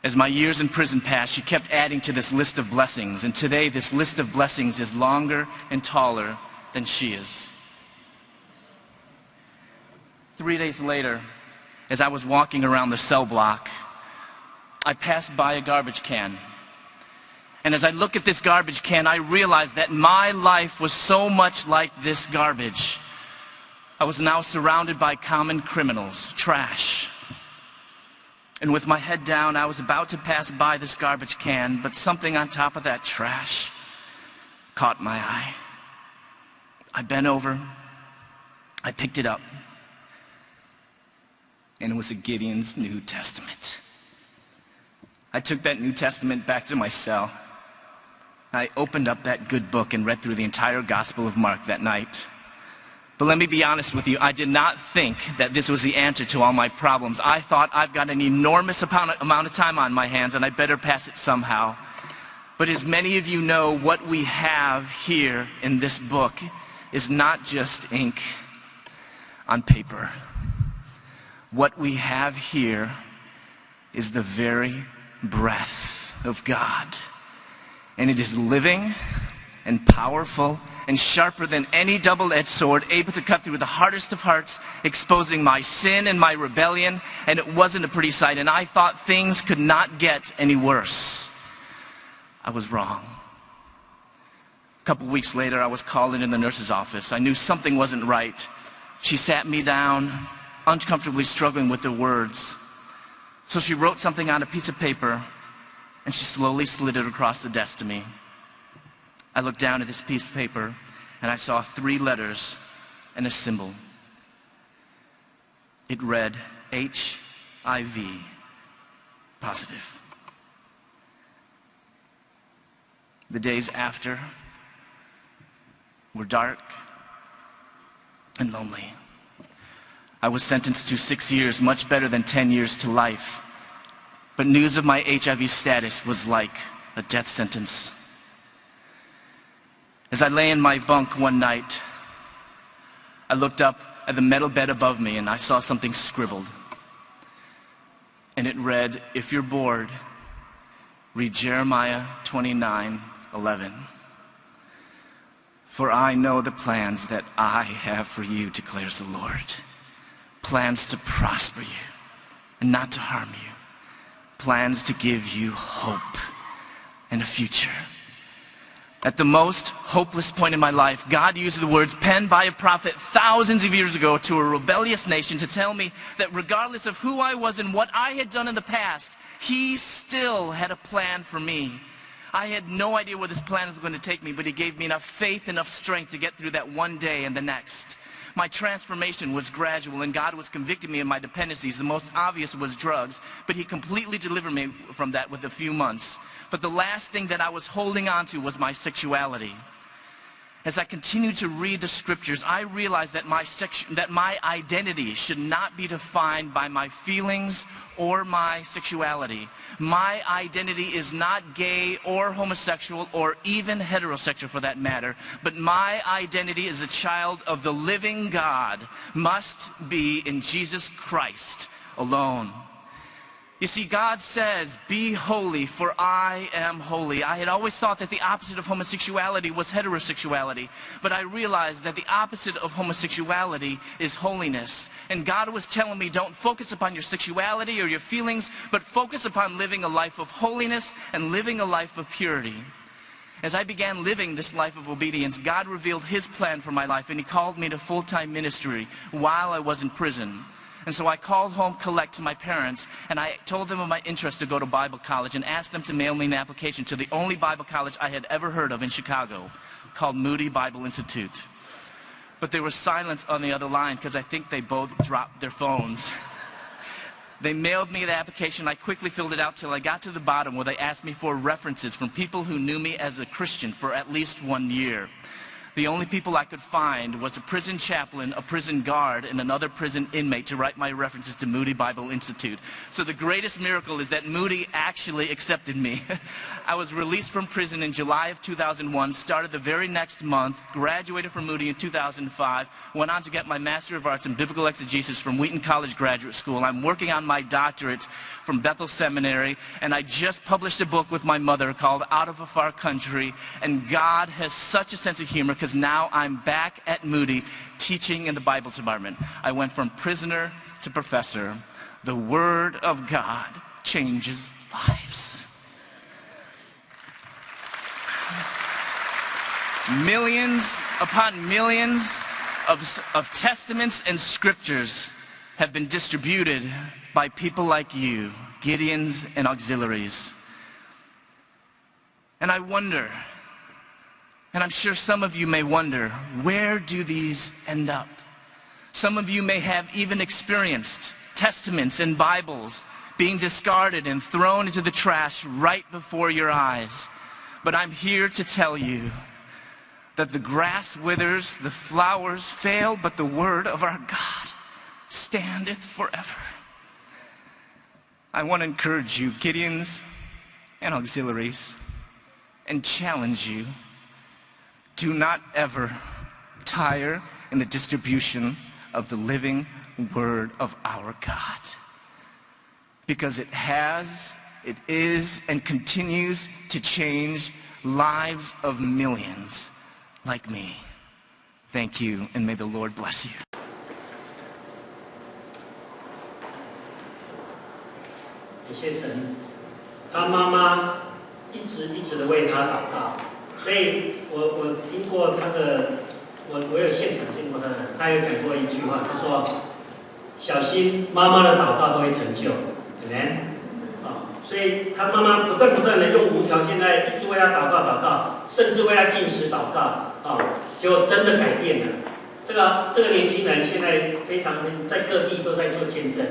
As my years in prison passed, she kept adding to this list of blessings. And today, this list of blessings is longer and taller than she is. 3 days later, as I was walking around the cell block, I passed by a garbage can. And as I look at this garbage can, I realized that my life was so much like this garbage. I was now surrounded by common criminals, trash. And with my head down, I was about to pass by this garbage can, but something on top of that trash caught my eye. I bent over, I picked it up, and it was a Gideon's New Testament. I took that New Testament back to my cell. I opened up that good book and read through the entire Gospel of Mark that night. But let me be honest with you, I did not think that this was the answer to all my problems. I thought I've got an enormous amount of time on my hands and I better pass it somehow. But as many of you know, what we have here in this book is not just ink on paper. What we have here is the very breath of God. And it is living and powerful and sharper than any double-edged sword, able to cut through the hardest of hearts, exposing my sin and my rebellion. And it wasn't a pretty sight, and I thought things could not get any worse. I was wrong. A couple weeks later, I was called into the nurse's office. I knew something wasn't right. She sat me down, uncomfortably struggling with the words. So she wrote something on a piece of paper, and she slowly slid it across the desk to me. I looked down at this piece of paper, and I saw 3 letters and a symbol. It read, HIV, positive. The days after were dark and lonely. I was sentenced to 6 years, much better than 10 years to life. But news of my HIV status was like a death sentence. As I lay in my bunk one night, I looked up at the metal bed above me and I saw something scribbled. And it read, if you're bored, read Jeremiah 29:11. For I know the plans that I have for you, declares the Lord. Plans to prosper you and not to harm you. Plans to give you hope and a future. At the most hopeless point in my life, God used the words penned by a prophet thousands of years ago to a rebellious nation to tell me that regardless of who I was and what I had done in the past, He still had a plan for me. I had no idea where this plan was going to take me, but He gave me enough faith, enough strength to get through that one day and the next. My transformation was gradual, and God was convicting me of my dependencies. The most obvious was drugs, but He completely delivered me from that within a few months. But the last thing that I was holding on to was my sexuality. As I continued to read the scriptures, I realized that my identity should not be defined by my feelings or my sexuality. My identity is not gay or homosexual or even heterosexual for that matter, but my identity as a child of the living God must be in Jesus Christ alone. You see, God says, be holy, for I am holy. I had always thought that the opposite of homosexuality was heterosexuality, but I realized that the opposite of homosexuality is holiness. And God was telling me, don't focus upon your sexuality or your feelings, but focus upon living a life of holiness and living a life of purity. As I began living this life of obedience, God revealed His plan for my life, and He called me to full-time ministry while I was in prison. And so I called home collect to my parents, and I told them of my interest to go to Bible college and asked them to mail me an application to the only Bible college I had ever heard of in Chicago, called Moody Bible Institute. But there was silence on the other line because I think they both dropped their phones. They mailed me the application. I quickly filled it out till I got to the bottom where they asked me for references from people who knew me as a Christian for at least 1 year. The only people I could find was a prison chaplain, a prison guard, and another prison inmate to write my references to Moody Bible Institute. So the greatest miracle is that Moody actually accepted me. I was released from prison in July of 2001, started the very next month, graduated from Moody in 2005, went on to get my Master of Arts in Biblical Exegesis from Wheaton College Graduate School. I'm working on my doctorate from Bethel Seminary, and I just published a book with my mother called Out of a Far Country, and God has such a sense of humor because now I'm back at Moody teaching in the Bible department. I went from prisoner to professor. The Word of God changes lives. Millions upon millions of testaments and scriptures have been distributed by people like you, Gideons and auxiliaries. And I wonder, and I'm sure some of you may wonder, where do these end up? Some of you may have even experienced testaments and Bibles being discarded and thrown into the trash right before your eyes. But I'm here to tell you that the grass withers, the flowers fail, but the word of our God standeth forever. I want to encourage you, Gideons and auxiliaries, and challenge you, do not ever tire in the distribution of the living word of our God. Because it has, it is, and continues to change lives of millions like me. Thank you, and may the Lord bless you. 感谢神，他妈妈一直的为他祷告，所以我听过他的，我有现场见过他的，他有讲过一句话，他说：“小心妈妈的祷告都会成就 ，Amen。”所以他妈妈不断的用无条件的一直为他祷告，甚至为他禁食祷告，结果真的改变了。这个年轻人现在非常在各地都在做见证，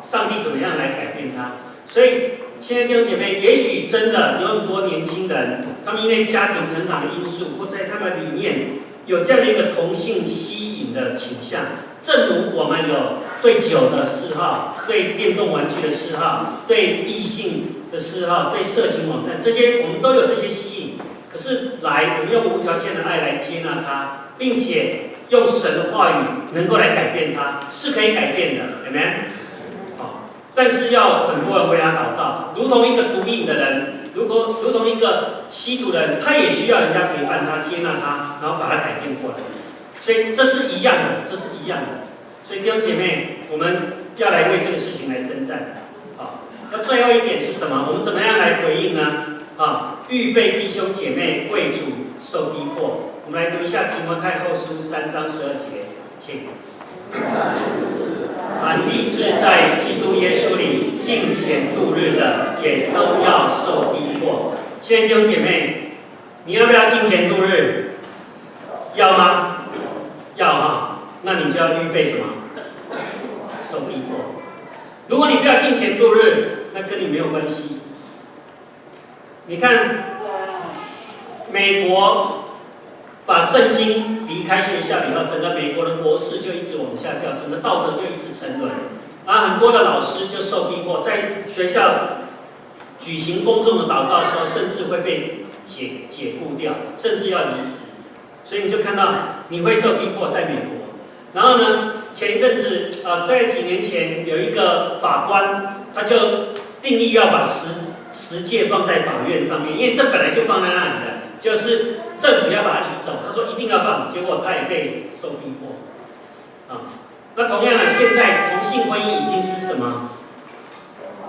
上帝怎么样来改变他？所以，亲爱的弟兄姐妹，也许真的有很多年轻人，他们因为家庭成长的因素，或在他们里面有这样的一个同性吸引的倾向，正如我们有对酒的嗜好、对电动玩具的嗜好、对异性的嗜好、对色情网站这些，我们都有这些吸引。可是我们用无条件的爱来接纳他，并且用神的话语能够来改变他，是可以改变的 ，Amen。但是要很多人为他祷告，如同一个毒瘾的人，如同一个吸毒的人，他也需要人家陪伴他、接纳他，然后把他改变过来。所以这是一样的，所以弟兄姐妹，我们要来为这个事情来征战。那最后一点是什么？我们怎么样来回应呢？预备弟兄姐妹为主受逼迫。我们来读一下提摩太后书3章12节，请。凡立志在基督耶稣里敬虔度日的，也都要受逼迫。亲爱的弟兄姐妹，你要不要敬虔度日？要吗？要哈，那你就要预备什么？受逼迫。如果你不要敬虔度日，那跟你没有关系。你看，美国把圣经离开学校以后，整个美国的国势就一直往下掉，整个道德就一直沉沦，很多的老师就受逼迫，在学校举行公众的祷告的时候，甚至会被解雇掉，甚至要离职。所以你就看到你会受逼迫在美国。然后呢，前一阵子在几年前有一个法官，他就定义要把十诫放在法院上面，因为这本来就放在那里的，就是政府要把它移走，他说一定要放，结果他也被受逼迫。那同样的，现在同性婚姻已经是什么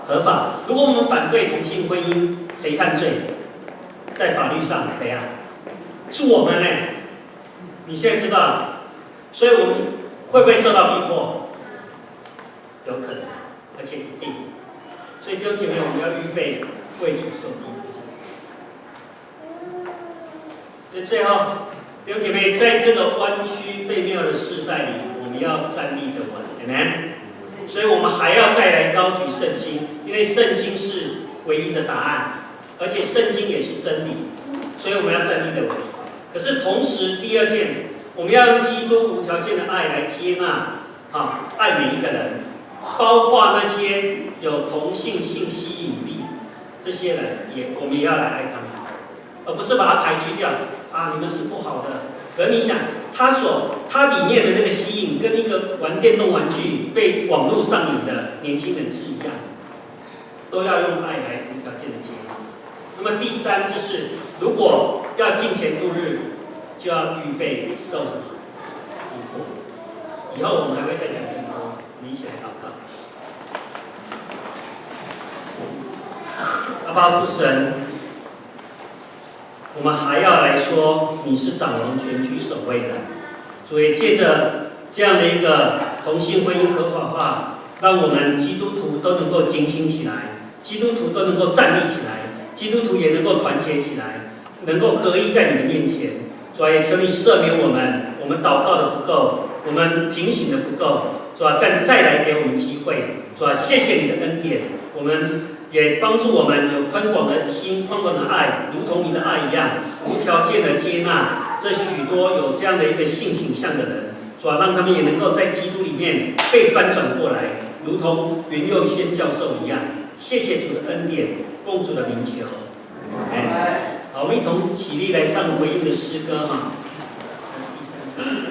合法？如果我们反对同性婚姻，谁犯罪？在法律上谁啊？是我们呢？你现在知道，所以我们会不会受到逼迫？有可能，而且一定。所以弟兄姐妹，我们要预备为主受逼迫。所以最后，弟兄姐妹，在这个弯曲悖谬的时代里，我们要站立得稳 ，Amen。所以我们还要再来高举圣经，因为圣经是唯一的答案，而且圣经也是真理，所以我们要站立得稳。可是同时，第二件，我们要用基督无条件的爱来接纳，爱每一个人，包括那些有同性性吸引力这些人，我们也要来爱他们，而不是把它排拒掉。你们是不好的。可你想，它里面的那个吸引，跟一个玩电动玩具被网络上瘾的年轻人是一样的，都要用爱来无条件的接纳。那么第三就是，如果要金钱度日，就要预备受什么逼迫。以后我们还会再讲更多，我们一起来祷告。阿爸父神，我们还要来说，你是掌王全居守卫的。主也借着这样的一个同性婚姻合法化，让我们基督徒都能够警醒起来，基督徒都能够站立起来，基督徒也能够团结起来，能够合一在你的面前。主也求你赦免我们祷告的不够，我们警醒的不够。主但再来给我们机会。主谢谢你的恩典，我们也帮助我们有宽广的心、宽广的爱，如同你的爱一样，无条件的接纳这许多有这样的一个性倾向的人。主让他们也能够在基督里面被翻转过来，如同袁佑轩教授一样。谢谢主的恩典，奉主的名求，阿们。好，我们一同起立来唱回应的诗歌第三首。